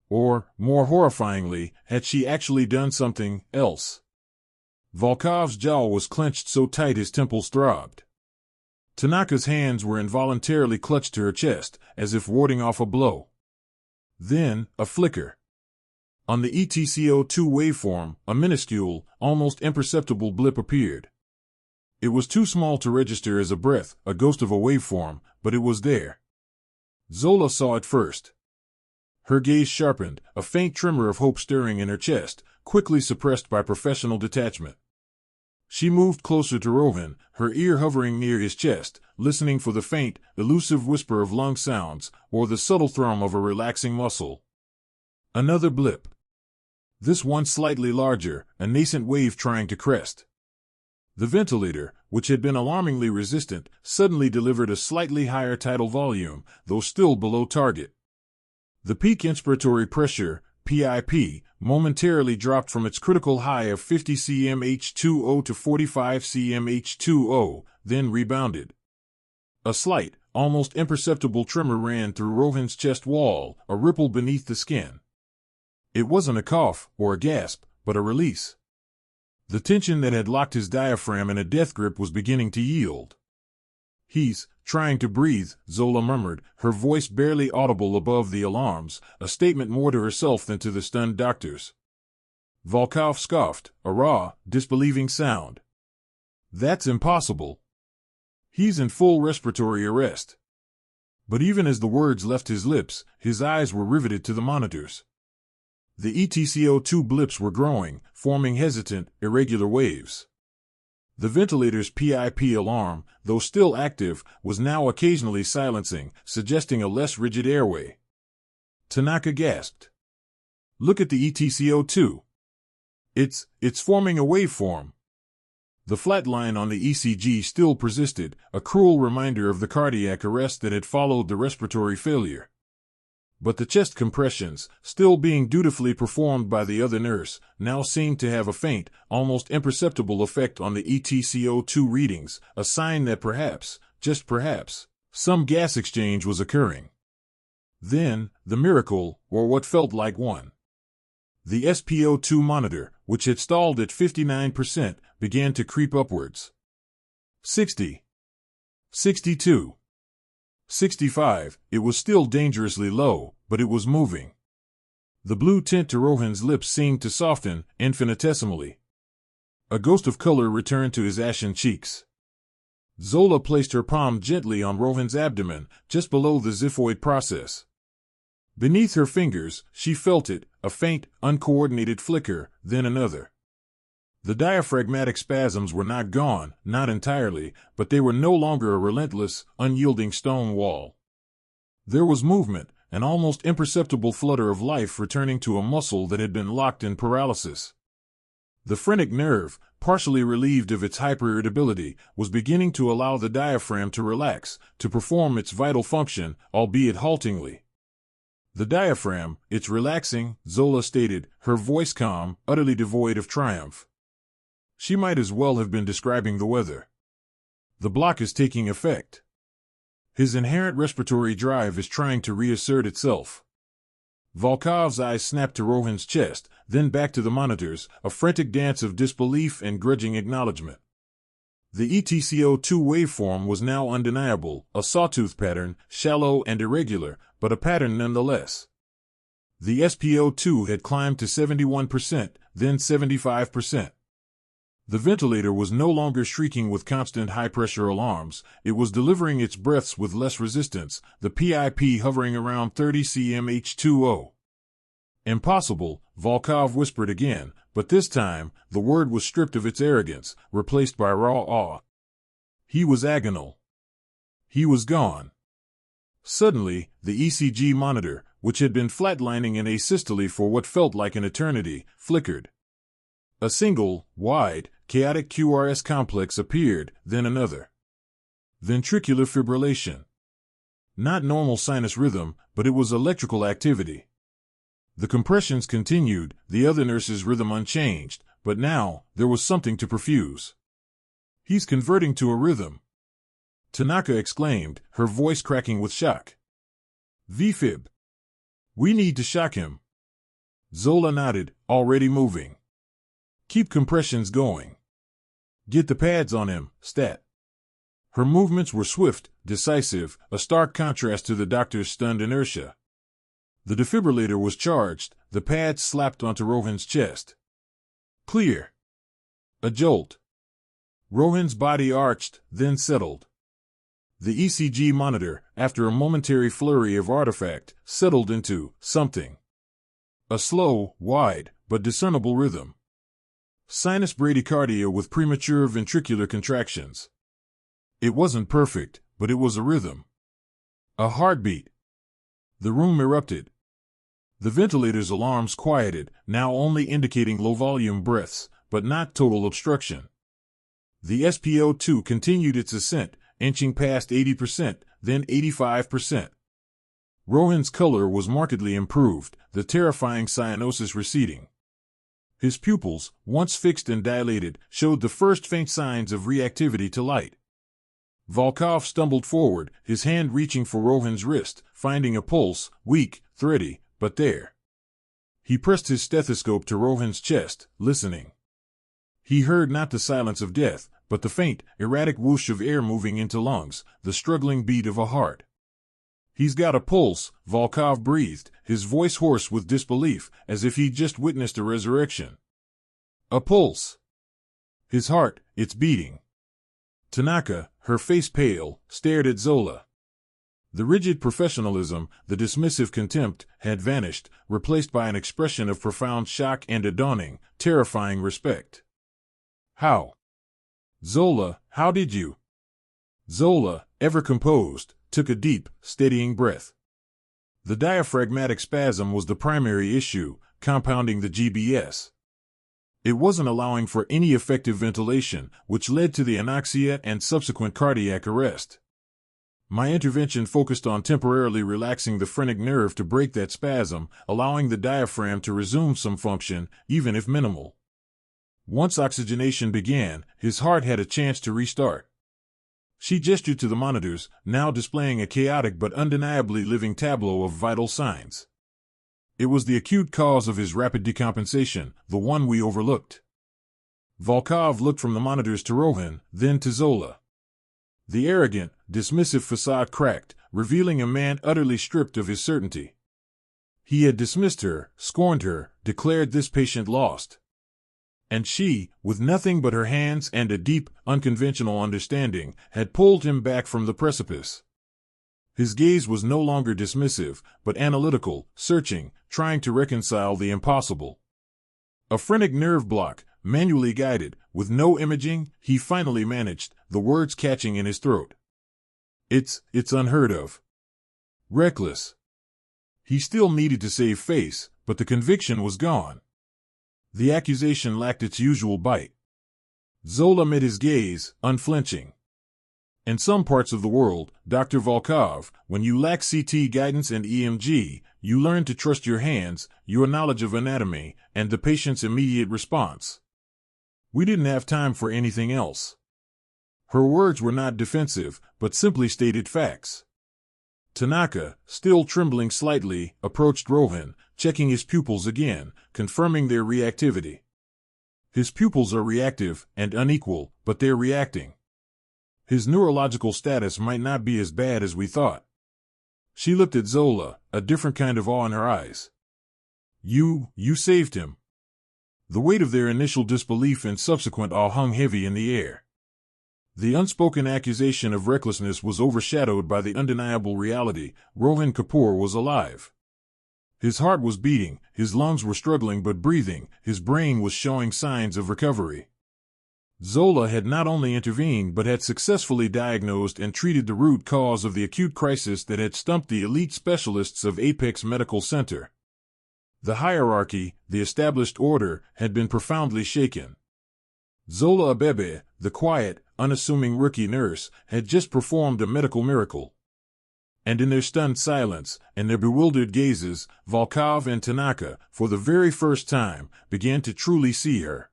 Speaker 1: Or, more horrifyingly, had she actually done something else? Volkov's jaw was clenched so tight his temples throbbed. Tanaka's hands were involuntarily clutched to her chest, as if warding off a blow. Then, a flicker. On the ETCO2 waveform, a minuscule, almost imperceptible blip appeared. It was too small to register as a breath, a ghost of a waveform, but it was there. Zola saw it first. Her gaze sharpened, a faint tremor of hope stirring in her chest, quickly suppressed by professional detachment. She moved closer to Rovan, her ear hovering near his chest, listening for the faint, elusive whisper of lung sounds, or the subtle thrum of a relaxing muscle. Another blip. This one slightly larger, a nascent wave trying to crest. The ventilator, which had been alarmingly resistant, suddenly delivered a slightly higher tidal volume, though still below target. The peak inspiratory pressure, PIP, momentarily dropped from its critical high of 50 cmH2O to 45 cmH2O, then rebounded. A slight, almost imperceptible tremor ran through Rowan's chest wall, a ripple beneath the skin. It wasn't a cough or a gasp, but a release. The tension that had locked his diaphragm in a death grip was beginning to yield. "He's trying to breathe," Zola murmured, her voice barely audible above the alarms, a statement more to herself than to the stunned doctors. Volkov scoffed, a raw, disbelieving sound. "That's impossible. He's in full respiratory arrest." But even as the words left his lips, his eyes were riveted to the monitors. The ETCO2 blips were growing, forming hesitant, irregular waves. The ventilator's PIP alarm, though still active, was now occasionally silencing, suggesting a less rigid airway. Tanaka gasped. "Look at the ETCO2. It's forming a waveform." The flat line on the ECG still persisted, a cruel reminder of the cardiac arrest that had followed the respiratory failure. But the chest compressions, still being dutifully performed by the other nurse, now seemed to have a faint, almost imperceptible effect on the ETCO2 readings, a sign that perhaps, just perhaps, some gas exchange was occurring. Then, the miracle, or what felt like one. The SpO2 monitor, which had stalled at 59%, began to creep upwards. 60. 62. 65, it was still dangerously low, but it was moving. The blue tint to Rohan's lips seemed to soften, infinitesimally. A ghost of color returned to his ashen cheeks. Zola placed her palm gently on Rohan's abdomen, just below the xiphoid process. Beneath her fingers, she felt it, a faint, uncoordinated flicker, then another. The diaphragmatic spasms were not gone, not entirely, but they were no longer a relentless, unyielding stone wall. There was movement, an almost imperceptible flutter of life returning to a muscle that had been locked in paralysis. The phrenic nerve, partially relieved of its hyperirritability, was beginning to allow the diaphragm to relax, to perform its vital function, albeit haltingly. "The diaphragm, it's relaxing," Zola stated, her voice calm, utterly devoid of triumph. She might as well have been describing the weather. "The block is taking effect. His inherent respiratory drive is trying to reassert itself." Volkov's eyes snapped to Rohan's chest, then back to the monitors, a frantic dance of disbelief and grudging acknowledgement. The ETCO2 waveform was now undeniable, a sawtooth pattern, shallow and irregular, but a pattern nonetheless. The SpO2 had climbed to 71%, then 75%. The ventilator was no longer shrieking with constant high-pressure alarms, it was delivering its breaths with less resistance, the PIP hovering around 30 cmH2O. "Impossible," Volkov whispered again, but this time, the word was stripped of its arrogance, replaced by raw awe. He was agonal. He was gone. Suddenly, the ECG monitor, which had been flatlining in asystole for what felt like an eternity, flickered. A single, wide, chaotic QRS complex appeared, then another. Ventricular fibrillation. Not normal sinus rhythm, but it was electrical activity. The compressions continued, the other nurse's rhythm unchanged, but now, there was something to perfuse. "He's converting to a rhythm," Tanaka exclaimed, her voice cracking with shock. "VFib. We need to shock him." Zola nodded, already moving. "Keep compressions going. Get the pads on him, stat." Her movements were swift, decisive, a stark contrast to the doctor's stunned inertia. The defibrillator was charged, the pads slapped onto Rohan's chest. Clear. A jolt. Rohan's body arched, then settled. The ECG monitor, after a momentary flurry of artifact, settled into something. A slow, wide, but discernible rhythm. Sinus bradycardia with premature ventricular contractions. It wasn't perfect, but it was a rhythm. A heartbeat. The room erupted. The ventilator's alarms quieted, now only indicating low-volume breaths, but not total obstruction. The SpO2 continued its ascent, inching past 80%, then 85%. Rohan's color was markedly improved, the terrifying cyanosis receding. His pupils, once fixed and dilated, showed the first faint signs of reactivity to light. Volkov stumbled forward, his hand reaching for Rohan's wrist, finding a pulse, weak, thready, but there. He pressed his stethoscope to Rohan's chest, listening. He heard not the silence of death, but the faint, erratic whoosh of air moving into lungs, the struggling beat of a heart. "He's got a pulse," Volkov breathed, his voice hoarse with disbelief, as if he'd just witnessed a resurrection. A pulse. His heart, it's beating. Tanaka, her face pale, stared at Zola. The rigid professionalism, the dismissive contempt, had vanished, replaced by an expression of profound shock and a dawning, terrifying respect. "How? Zola, how did you?" Zola, ever composed, took a deep, steadying breath. The diaphragmatic spasm was the primary issue, compounding the GBS. It wasn't allowing for any effective ventilation, which led to the anoxia and subsequent cardiac arrest. My intervention focused on temporarily relaxing the phrenic nerve to break that spasm, allowing the diaphragm to resume some function, even if minimal. Once oxygenation began, his heart had a chance to restart. She gestured to the monitors, now displaying a chaotic but undeniably living tableau of vital signs. It was the acute cause of his rapid decompensation, the one we overlooked. Volkov looked from the monitors to Rohan, then to Zola. The arrogant, dismissive facade cracked, revealing a man utterly stripped of his certainty. He had dismissed her, scorned her, declared this patient lost. And she, with nothing but her hands and a deep, unconventional understanding, had pulled him back from the precipice. His gaze was no longer dismissive, but analytical, searching, trying to reconcile the impossible. A phrenic nerve block, manually guided, with no imaging, he finally managed, the words catching in his throat. It's unheard of. Reckless. He still needed to save face, but the conviction was gone. The accusation lacked its usual bite. Zola met his gaze, unflinching. In some parts of the world, Dr. Volkov, when you lack CT guidance and EMG, you learn to trust your hands, your knowledge of anatomy, and the patient's immediate response. We didn't have time for anything else. Her words were not defensive, but simply stated facts. Tanaka, still trembling slightly, approached Rohan, checking his pupils again, confirming their reactivity. His pupils are reactive and unequal, but they're reacting. His neurological status might not be as bad as we thought. She looked at Zola, a different kind of awe in her eyes. You saved him." The weight of their initial disbelief and subsequent awe hung heavy in the air. The unspoken accusation of recklessness was overshadowed by the undeniable reality: Rohan Kapoor was alive. His heart was beating, his lungs were struggling but breathing, his brain was showing signs of recovery. Zola had not only intervened but had successfully diagnosed and treated the root cause of the acute crisis that had stumped the elite specialists of Apex Medical Center. The hierarchy, the established order, had been profoundly shaken. Zola Abebe, the quiet, unassuming rookie nurse, had just performed a medical miracle. And in their stunned silence, and their bewildered gazes, Volkov and Tanaka, for the very first time, began to truly see her.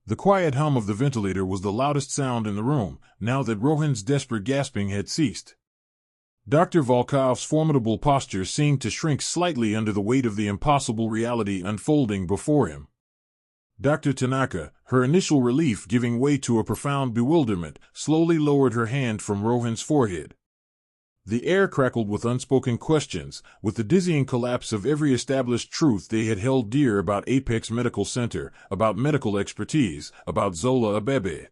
Speaker 1: The quiet hum of the ventilator was the loudest sound in the room, now that Rohan's desperate gasping had ceased. Dr. Volkov's formidable posture seemed to shrink slightly under the weight of the impossible reality unfolding before him. Dr. Tanaka, her initial relief giving way to a profound bewilderment, slowly lowered her hand from Rowan's forehead. The air crackled with unspoken questions, with the dizzying collapse of every established truth they had held dear about Apex Medical Center, about medical expertise, about Zola Abebe.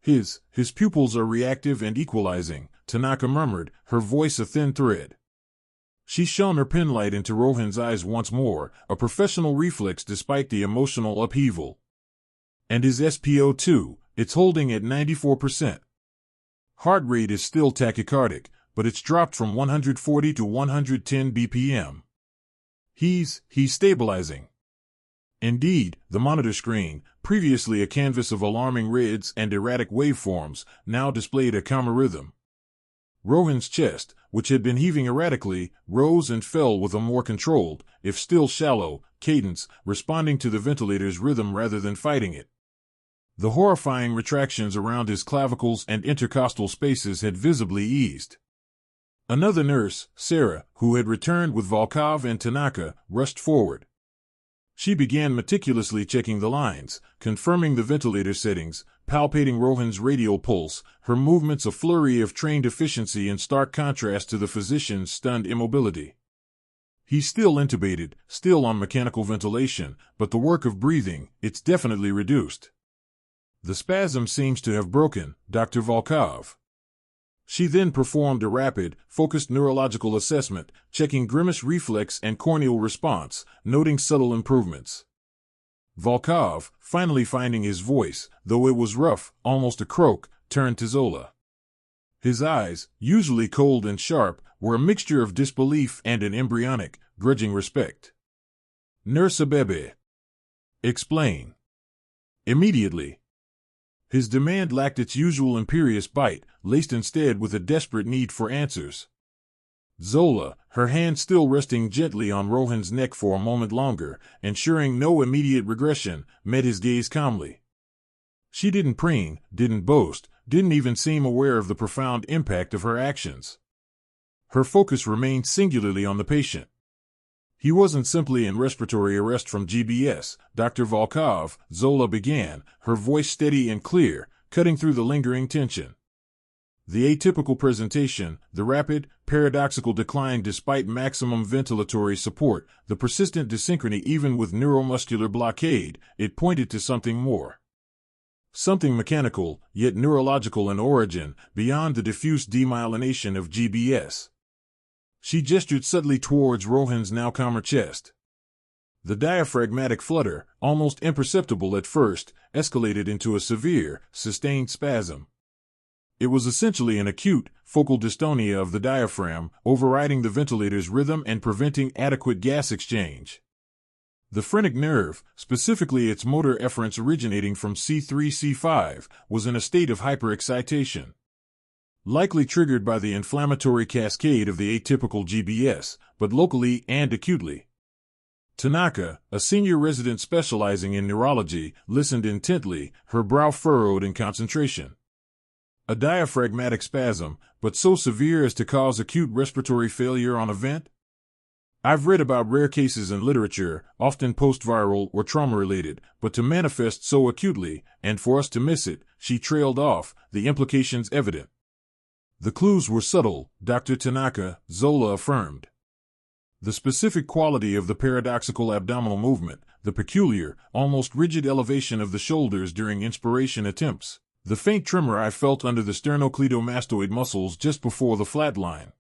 Speaker 1: His pupils are reactive and equalizing, Tanaka murmured, her voice a thin thread. She shone her penlight into Rowan's eyes once more, a professional reflex despite the emotional upheaval. And his SpO2, it's holding at 94%. Heart rate is still tachycardic, but it's dropped from 140 to 110 BPM. He's stabilizing. Indeed, the monitor screen, previously a canvas of alarming reds and erratic waveforms, now displayed a calmer rhythm. Rowan's chest, which had been heaving erratically, rose and fell with a more controlled, if still shallow, cadence, responding to the ventilator's rhythm rather than fighting it. The horrifying retractions around his clavicles and intercostal spaces had visibly eased. Another nurse, Sarah, who had returned with Volkov and Tanaka, rushed forward. She began meticulously checking the lines, confirming the ventilator settings, palpating Rowan's radial pulse, her movements a flurry of trained efficiency in stark contrast to the physician's stunned immobility. He's still intubated, still on mechanical ventilation, but the work of breathing, it's definitely reduced. The spasm seems to have broken, Dr. Volkov. She then performed a rapid, focused neurological assessment, checking grimace reflex and corneal response, noting subtle improvements. Volkov, finally finding his voice, though it was rough, almost a croak, turned to Zola. His eyes, usually cold and sharp, were a mixture of disbelief and an embryonic, grudging respect. Nurse Abebe. Explain. Immediately. His demand lacked its usual imperious bite, laced instead with a desperate need for answers. Zola, her hand still resting gently on Rowan's neck for a moment longer, ensuring no immediate regression, met his gaze calmly. She didn't preen, didn't boast, didn't even seem aware of the profound impact of her actions. Her focus remained singularly on the patient. He wasn't simply in respiratory arrest from GBS, Dr. Volkov, Zola began, her voice steady and clear, cutting through the lingering tension. The atypical presentation, the rapid, paradoxical decline despite maximum ventilatory support, the persistent dysynchrony even with neuromuscular blockade, it pointed to something more. Something mechanical, yet neurological in origin, beyond the diffuse demyelination of GBS. She gestured subtly towards Rowan's now calmer chest. The diaphragmatic flutter, almost imperceptible at first, escalated into a severe, sustained spasm. It was essentially an acute, focal dystonia of the diaphragm, overriding the ventilator's rhythm and preventing adequate gas exchange. The phrenic nerve, specifically its motor efferents originating from C3-C5, was in a state of hyperexcitation. Likely triggered by the inflammatory cascade of the atypical GBS, but locally and acutely. Tanaka, a senior resident specializing in neurology, listened intently, her brow furrowed in concentration. A diaphragmatic spasm, but so severe as to cause acute respiratory failure on a vent? I've read about rare cases in literature, often post-viral or trauma-related, but to manifest so acutely, and for us to miss it, she trailed off, the implications evident. The clues were subtle, Dr. Tanaka, Zola affirmed. The specific quality of the paradoxical abdominal movement, the peculiar, almost rigid elevation of the shoulders during inspiration attempts, the faint tremor I felt under the sternocleidomastoid muscles just before the flat line.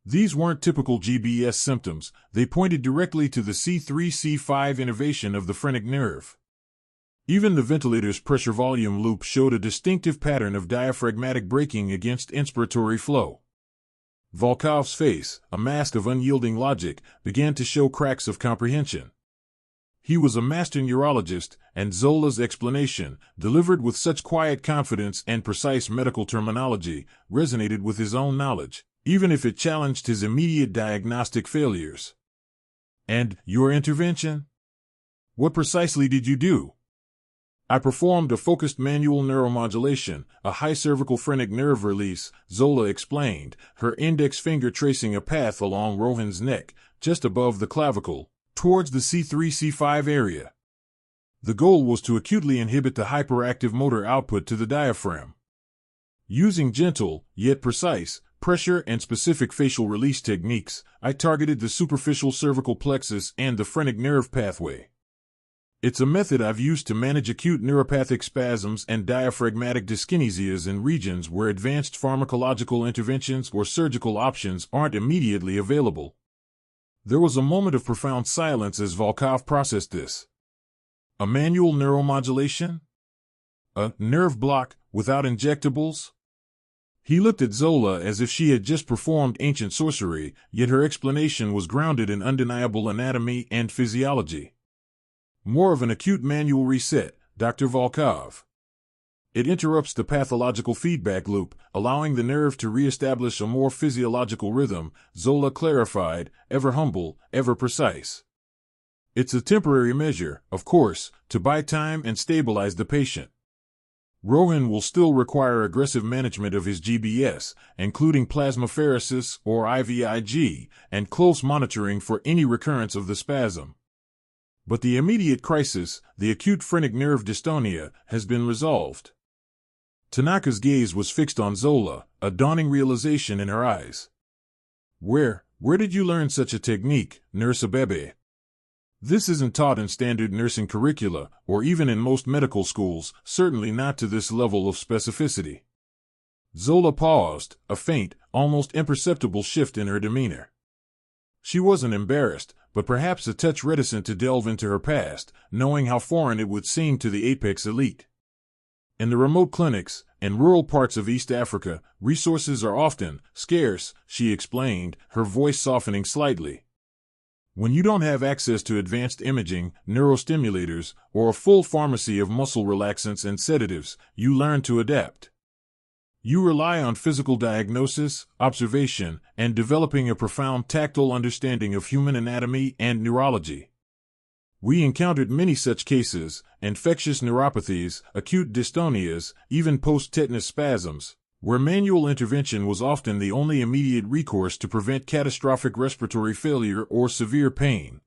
Speaker 1: These weren't typical GBS symptoms, they pointed directly to the C3-C5 innervation of the phrenic nerve. Even the ventilator's pressure volume loop showed a distinctive pattern of diaphragmatic braking against inspiratory flow. Volkov's face, a mask of unyielding logic, began to show cracks of comprehension. He was a master neurologist, and Zola's explanation, delivered with such quiet confidence and precise medical terminology, resonated with his own knowledge, even if it challenged his immediate diagnostic failures. And your intervention? What precisely did you do? I performed a focused manual neuromodulation, a high cervical phrenic nerve release, Zola explained, her index finger tracing a path along Rowan's neck, just above the clavicle, towards the C3-C5 area. The goal was to acutely inhibit the hyperactive motor output to the diaphragm. Using gentle, yet precise, pressure and specific facial release techniques, I targeted the superficial cervical plexus and the phrenic nerve pathway. It's a method I've used to manage acute neuropathic spasms and diaphragmatic dyskinesias in regions where advanced pharmacological interventions or surgical options aren't immediately available. There was a moment of profound silence as Volkov processed this. A manual neuromodulation? A nerve block without injectables? He looked at Zola as if she had just performed ancient sorcery, yet her explanation was grounded in undeniable anatomy and physiology. More of an acute manual reset, Dr. Volkov. It interrupts the pathological feedback loop, allowing the nerve to reestablish a more physiological rhythm, Zola clarified, ever humble, ever precise. It's a temporary measure, of course, to buy time and stabilize the patient. Rohan will still require aggressive management of his GBS, including plasmapheresis or IVIG, and close monitoring for any recurrence of the spasm. But the immediate crisis, the acute phrenic nerve dystonia, has been resolved. Tanaka's gaze was fixed on Zola, a dawning realization in her eyes. Where did you learn such a technique, Nurse Abebe? This isn't taught in standard nursing curricula, or even in most medical schools, certainly not to this level of specificity. Zola paused, a faint, almost imperceptible shift in her demeanor. She wasn't embarrassed, but perhaps a touch reticent to delve into her past, knowing how foreign it would seem to the apex elite. In the remote clinics, in rural parts of East Africa, resources are often scarce, she explained, her voice softening slightly. When you don't have access to advanced imaging, neurostimulators, or a full pharmacy of muscle relaxants and sedatives, you learn to adapt. You rely on physical diagnosis, observation, and developing a profound tactile understanding of human anatomy and neurology. We encountered many such cases, infectious neuropathies, acute dystonias, even post-tetanus spasms, where manual intervention was often the only immediate recourse to prevent catastrophic respiratory failure or severe pain.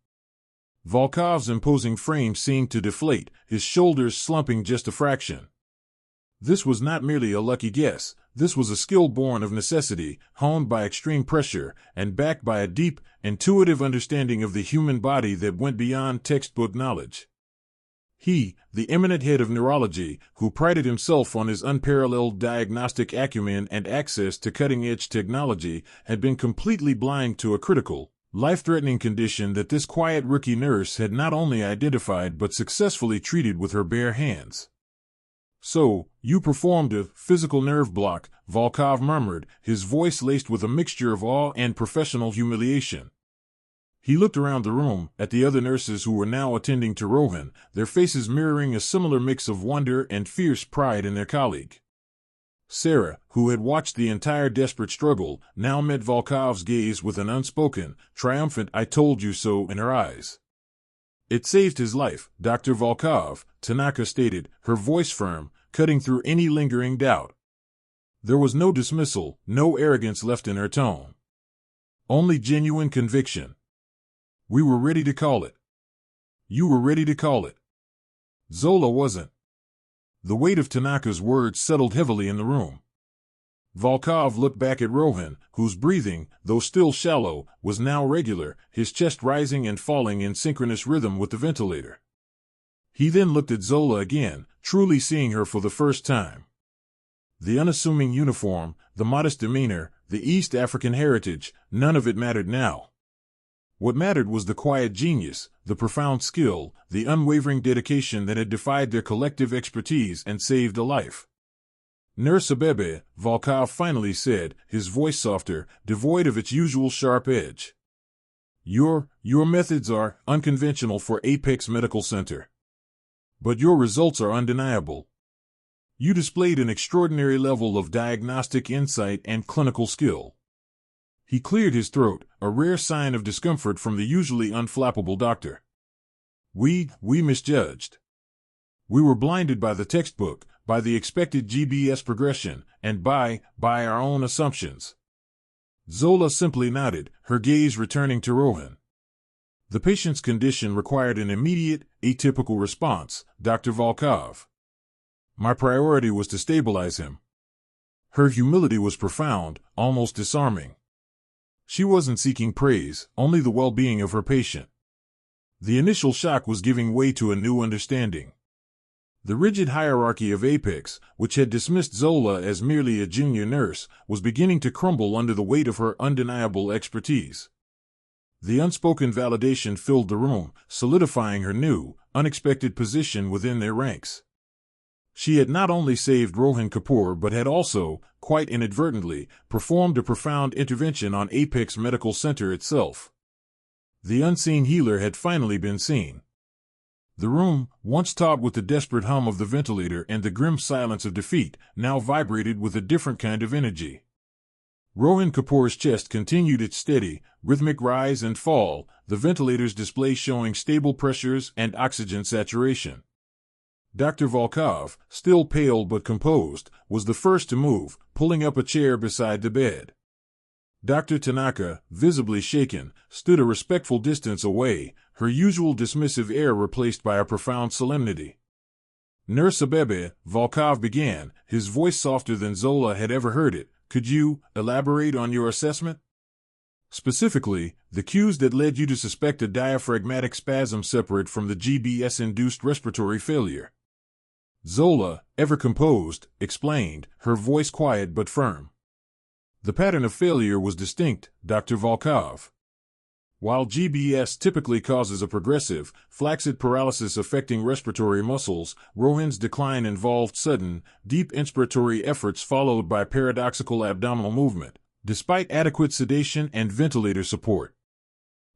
Speaker 1: Volkov's imposing frame seemed to deflate, his shoulders slumping just a fraction. This was not merely a lucky guess, this was a skill born of necessity, honed by extreme pressure, and backed by a deep, intuitive understanding of the human body that went beyond textbook knowledge. He, the eminent head of neurology, who prided himself on his unparalleled diagnostic acumen and access to cutting-edge technology, had been completely blind to a critical, life-threatening condition that this quiet rookie nurse had not only identified but successfully treated with her bare hands. "So, you performed a physical nerve block," Volkov murmured, his voice laced with a mixture of awe and professional humiliation. He looked around the room, at the other nurses who were now attending to Rohan, their faces mirroring a similar mix of wonder and fierce pride in their colleague. Sarah, who had watched the entire desperate struggle, now met Volkov's gaze with an unspoken, triumphant "I told you so" in her eyes. "It saved his life, Dr. Volkov," Tanaka stated, her voice firm, cutting through any lingering doubt. There was no dismissal, no arrogance left in her tone. Only genuine conviction. "We were ready to call it. You were ready to call it." Zola wasn't. The weight of Tanaka's words settled heavily in the room. Volkov looked back at Rohan, whose breathing, though still shallow, was now regular, his chest rising and falling in synchronous rhythm with the ventilator. He then looked at Zola again, truly seeing her for the first time. The unassuming uniform, the modest demeanor, the East African heritage, none of it mattered now. What mattered was the quiet genius, the profound skill, the unwavering dedication that had defied their collective expertise and saved a life. "Nurse Abebe," Volkov finally said, his voice softer, devoid of its usual sharp edge. Your methods are unconventional for Apex Medical Center. But your results are undeniable. You displayed an extraordinary level of diagnostic insight and clinical skill." He cleared his throat, a rare sign of discomfort from the usually unflappable doctor. We misjudged. We were blinded by the textbook, by the expected GBS progression, and by our own assumptions." Zola simply nodded, her gaze returning to Rohan. The patient's condition required an immediate, atypical response, Dr. Volkov. My priority was to stabilize him. Her humility was profound, almost disarming. She wasn't seeking praise, only the well-being of her patient. The initial shock was giving way to a new understanding. The rigid hierarchy of Apex, which had dismissed Zola as merely a junior nurse, was beginning to crumble under the weight of her undeniable expertise. The unspoken validation filled the room, solidifying her new, unexpected position within their ranks. She had not only saved Rohan Kapoor but had also, quite inadvertently, performed a profound intervention on Apex Medical Center itself. The unseen healer had finally been seen. The room, once taut with the desperate hum of the ventilator and the grim silence of defeat, now vibrated with a different kind of energy. Rohan Kapoor's chest continued its steady, rhythmic rise and fall, the ventilator's display showing stable pressures and oxygen saturation. Dr. Volkov, still pale but composed, was the first to move, pulling up a chair beside the bed. Dr. Tanaka, visibly shaken, stood a respectful distance away, her usual dismissive air replaced by a profound solemnity. Nurse Abebe, Volkov began, his voice softer than Zola had ever heard it. Could you elaborate on your assessment? Specifically, the cues that led you to suspect a diaphragmatic spasm separate from the GBS-induced respiratory failure. Zola, ever composed, explained, her voice quiet but firm. The pattern of failure was distinct, Dr. Volkov. While GBS typically causes a progressive, flaccid paralysis affecting respiratory muscles, Rohan's decline involved sudden, deep inspiratory efforts followed by paradoxical abdominal movement, despite adequate sedation and ventilator support.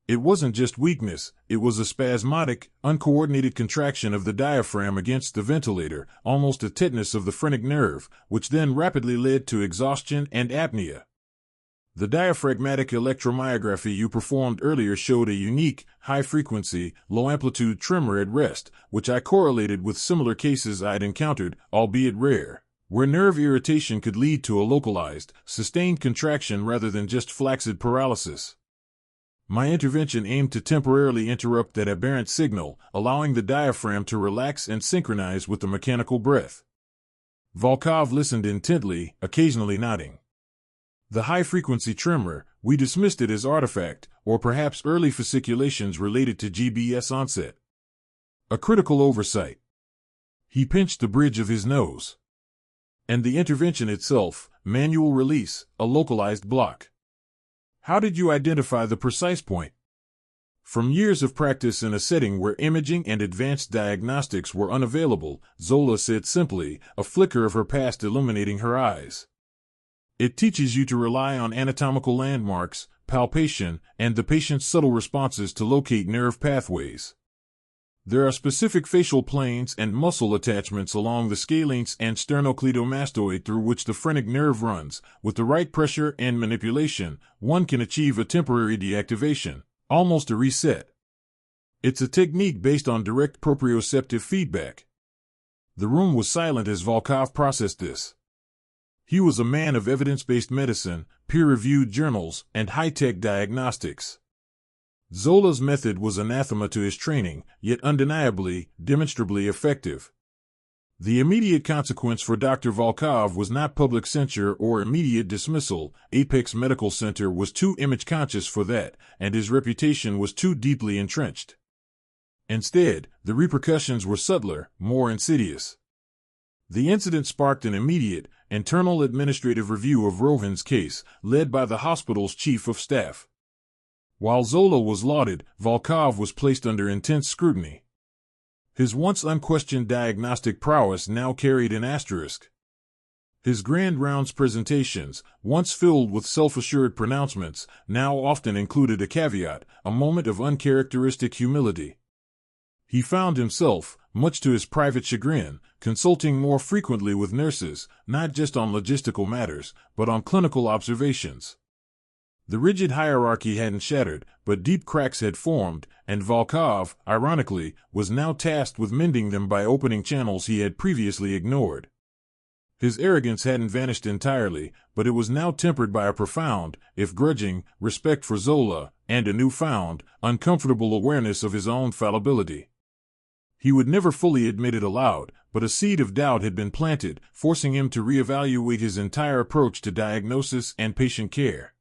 Speaker 1: It wasn't just weakness, it was a spasmodic, uncoordinated contraction of the diaphragm against the ventilator, almost a tetanus of the phrenic nerve, which then rapidly led to exhaustion and apnea. The diaphragmatic electromyography you performed earlier showed a unique, high-frequency, low-amplitude tremor at rest, which I correlated with similar cases I'd encountered, albeit rare, where nerve irritation could lead to a localized, sustained contraction rather than just flaccid paralysis. My intervention aimed to temporarily interrupt that aberrant signal, allowing the diaphragm to relax and synchronize with the mechanical breath. Volkov listened intently, occasionally nodding. The high-frequency tremor, we dismissed it as artifact, or perhaps early fasciculations related to GBS onset. A critical oversight. He pinched the bridge of his nose. And the intervention itself, manual release, a localized block. How did you identify the precise point? From years of practice in a setting where imaging and advanced diagnostics were unavailable, Zola said simply, a flicker of her past illuminating her eyes. It teaches you to rely on anatomical landmarks, palpation, and the patient's subtle responses to locate nerve pathways. There are specific facial planes and muscle attachments along the scalenes and sternocleidomastoid through which the phrenic nerve runs. With the right pressure and manipulation, one can achieve a temporary deactivation, almost a reset. It's a technique based on direct proprioceptive feedback. The room was silent as Volkov processed this. He was a man of evidence-based medicine, peer-reviewed journals, and high-tech diagnostics. Zola's method was anathema to his training, yet undeniably, demonstrably effective. The immediate consequence for Dr. Volkov was not public censure or immediate dismissal. Apex Medical Center was too image-conscious for that, and his reputation was too deeply entrenched. Instead, the repercussions were subtler, more insidious. The incident sparked an immediate, internal administrative review of Rohan's case, led by the hospital's chief of staff. While Zola was lauded, Volkov was placed under intense scrutiny. His once unquestioned diagnostic prowess now carried an asterisk. His grand rounds presentations, once filled with self-assured pronouncements, now often included a caveat, a moment of uncharacteristic humility. He found himself, much to his private chagrin, consulting more frequently with nurses, not just on logistical matters, but on clinical observations. The rigid hierarchy hadn't shattered, but deep cracks had formed, and Volkov, ironically, was now tasked with mending them by opening channels he had previously ignored. His arrogance hadn't vanished entirely, but it was now tempered by a profound, if grudging, respect for Zola, and a newfound, uncomfortable awareness of his own fallibility. He would never fully admit it aloud, but a seed of doubt had been planted, forcing him to reevaluate his entire approach to diagnosis and patient care.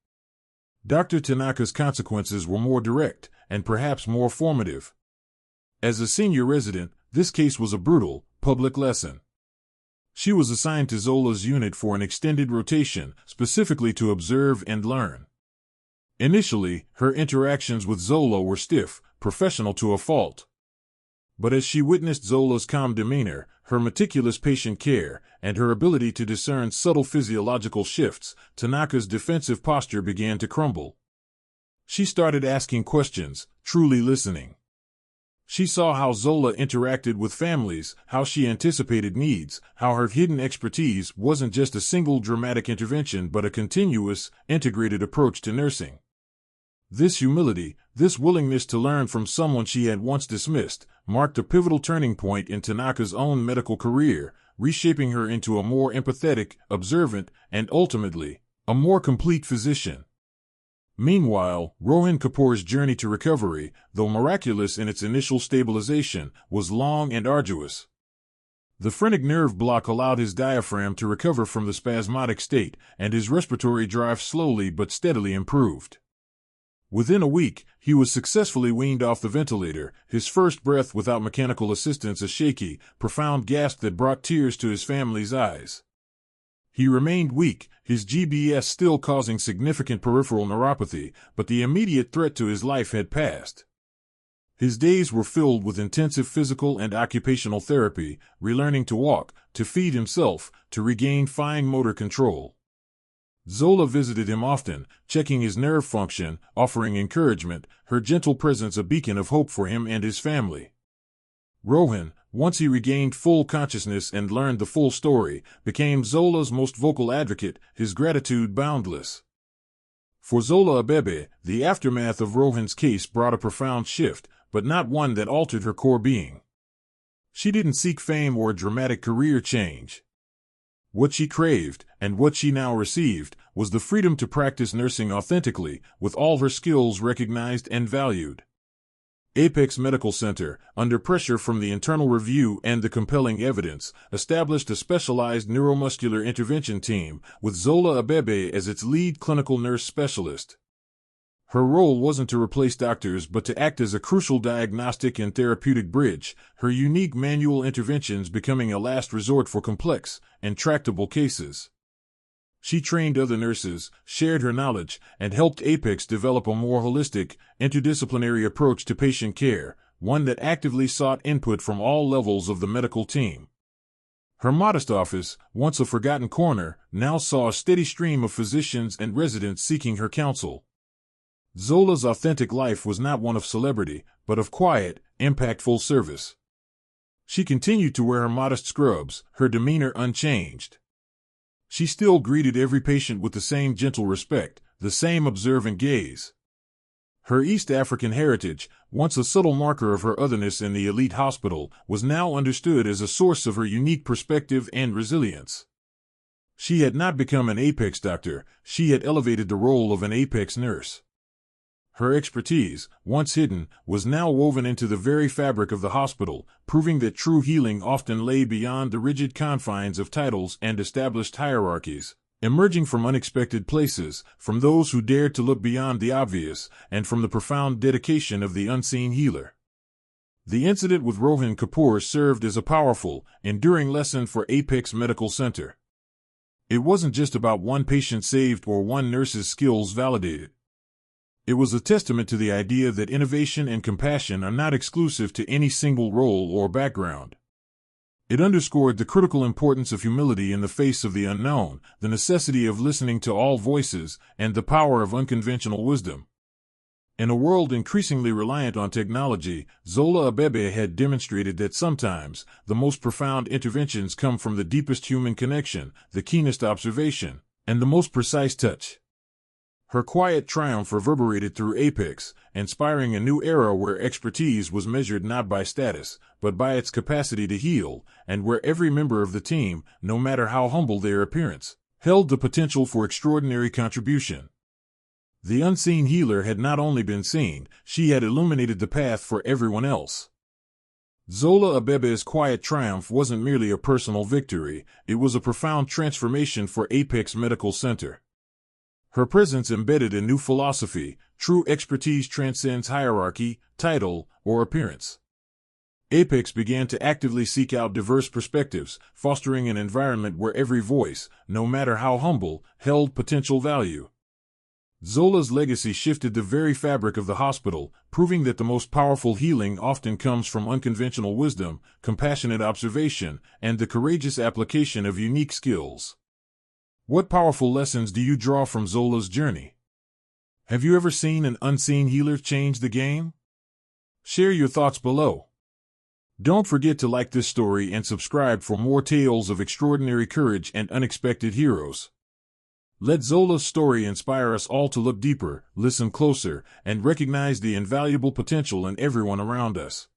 Speaker 1: Dr. Tanaka's consequences were more direct, and perhaps more formative. As a senior resident, this case was a brutal, public lesson. She was assigned to Zola's unit for an extended rotation, specifically to observe and learn. Initially, her interactions with Zola were stiff, professional to a fault. But as she witnessed Zola's calm demeanor, her meticulous patient care, and her ability to discern subtle physiological shifts, Tanaka's defensive posture began to crumble. She started asking questions, truly listening. She saw how Zola interacted with families, how she anticipated needs, how her hidden expertise wasn't just a single dramatic intervention but a continuous, integrated approach to nursing. This humility, this willingness to learn from someone she had once dismissed, marked a pivotal turning point in Tanaka's own medical career, reshaping her into a more empathetic, observant, and ultimately, a more complete physician. Meanwhile, Rohin Kapoor's journey to recovery, though miraculous in its initial stabilization, was long and arduous. The phrenic nerve block allowed his diaphragm to recover from the spasmodic state, and his respiratory drive slowly but steadily improved. Within a week, he was successfully weaned off the ventilator, his first breath without mechanical assistance a shaky, profound gasp that brought tears to his family's eyes. He remained weak, his GBS still causing significant peripheral neuropathy, but the immediate threat to his life had passed. His days were filled with intensive physical and occupational therapy, relearning to walk, to feed himself, to regain fine motor control. Zola visited him often, checking his nerve function, offering encouragement, her gentle presence a beacon of hope for him and his family. Rohin, once he regained full consciousness and learned the full story, became Zola's most vocal advocate, his gratitude boundless. For Zola Abebe, the aftermath of Rohin's case brought a profound shift, but not one that altered her core being. She didn't seek fame or a dramatic career change. What she craved, and what she now received, was the freedom to practice nursing authentically, with all her skills recognized and valued. Apex Medical Center, under pressure from the internal review and the compelling evidence, established a specialized neuromuscular intervention team, with Zola Abebe as its lead clinical nurse specialist. Her role wasn't to replace doctors but to act as a crucial diagnostic and therapeutic bridge, her unique manual interventions becoming a last resort for complex, intractable cases. She trained other nurses, shared her knowledge, and helped Apex develop a more holistic, interdisciplinary approach to patient care, one that actively sought input from all levels of the medical team. Her modest office, once a forgotten corner, now saw a steady stream of physicians and residents seeking her counsel. Zola's authentic life was not one of celebrity, but of quiet, impactful service. She continued to wear her modest scrubs, her demeanor unchanged. She still greeted every patient with the same gentle respect, the same observant gaze. Her East African heritage, once a subtle marker of her otherness in the elite hospital, was now understood as a source of her unique perspective and resilience. She had not become an apex doctor, she had elevated the role of an apex nurse. Her expertise, once hidden, was now woven into the very fabric of the hospital, proving that true healing often lay beyond the rigid confines of titles and established hierarchies, emerging from unexpected places, from those who dared to look beyond the obvious, and from the profound dedication of the unseen healer. The incident with Rohin Kapoor served as a powerful, enduring lesson for Apex Medical Center. It wasn't just about one patient saved or one nurse's skills validated. It was a testament to the idea that innovation and compassion are not exclusive to any single role or background. It underscored the critical importance of humility in the face of the unknown, the necessity of listening to all voices, and the power of unconventional wisdom. In a world increasingly reliant on technology, Zola Abebe had demonstrated that sometimes the most profound interventions come from the deepest human connection, the keenest observation, and the most precise touch. Her quiet triumph reverberated through Apex, inspiring a new era where expertise was measured not by status, but by its capacity to heal, and where every member of the team, no matter how humble their appearance, held the potential for extraordinary contribution. The unseen healer had not only been seen, she had illuminated the path for everyone else. Zola Abebe's quiet triumph wasn't merely a personal victory, it was a profound transformation for Apex Medical Center. Her presence embedded a new philosophy: true expertise transcends hierarchy, title, or appearance. Apex began to actively seek out diverse perspectives, fostering an environment where every voice, no matter how humble, held potential value. Zola's legacy shifted the very fabric of the hospital, proving that the most powerful healing often comes from unconventional wisdom, compassionate observation, and the courageous application of unique skills. What powerful lessons do you draw from Zola's journey? Have you ever seen an unseen healer change the game? Share your thoughts below. Don't forget to like this story and subscribe for more tales of extraordinary courage and unexpected heroes. Let Zola's story inspire us all to look deeper, listen closer, and recognize the invaluable potential in everyone around us.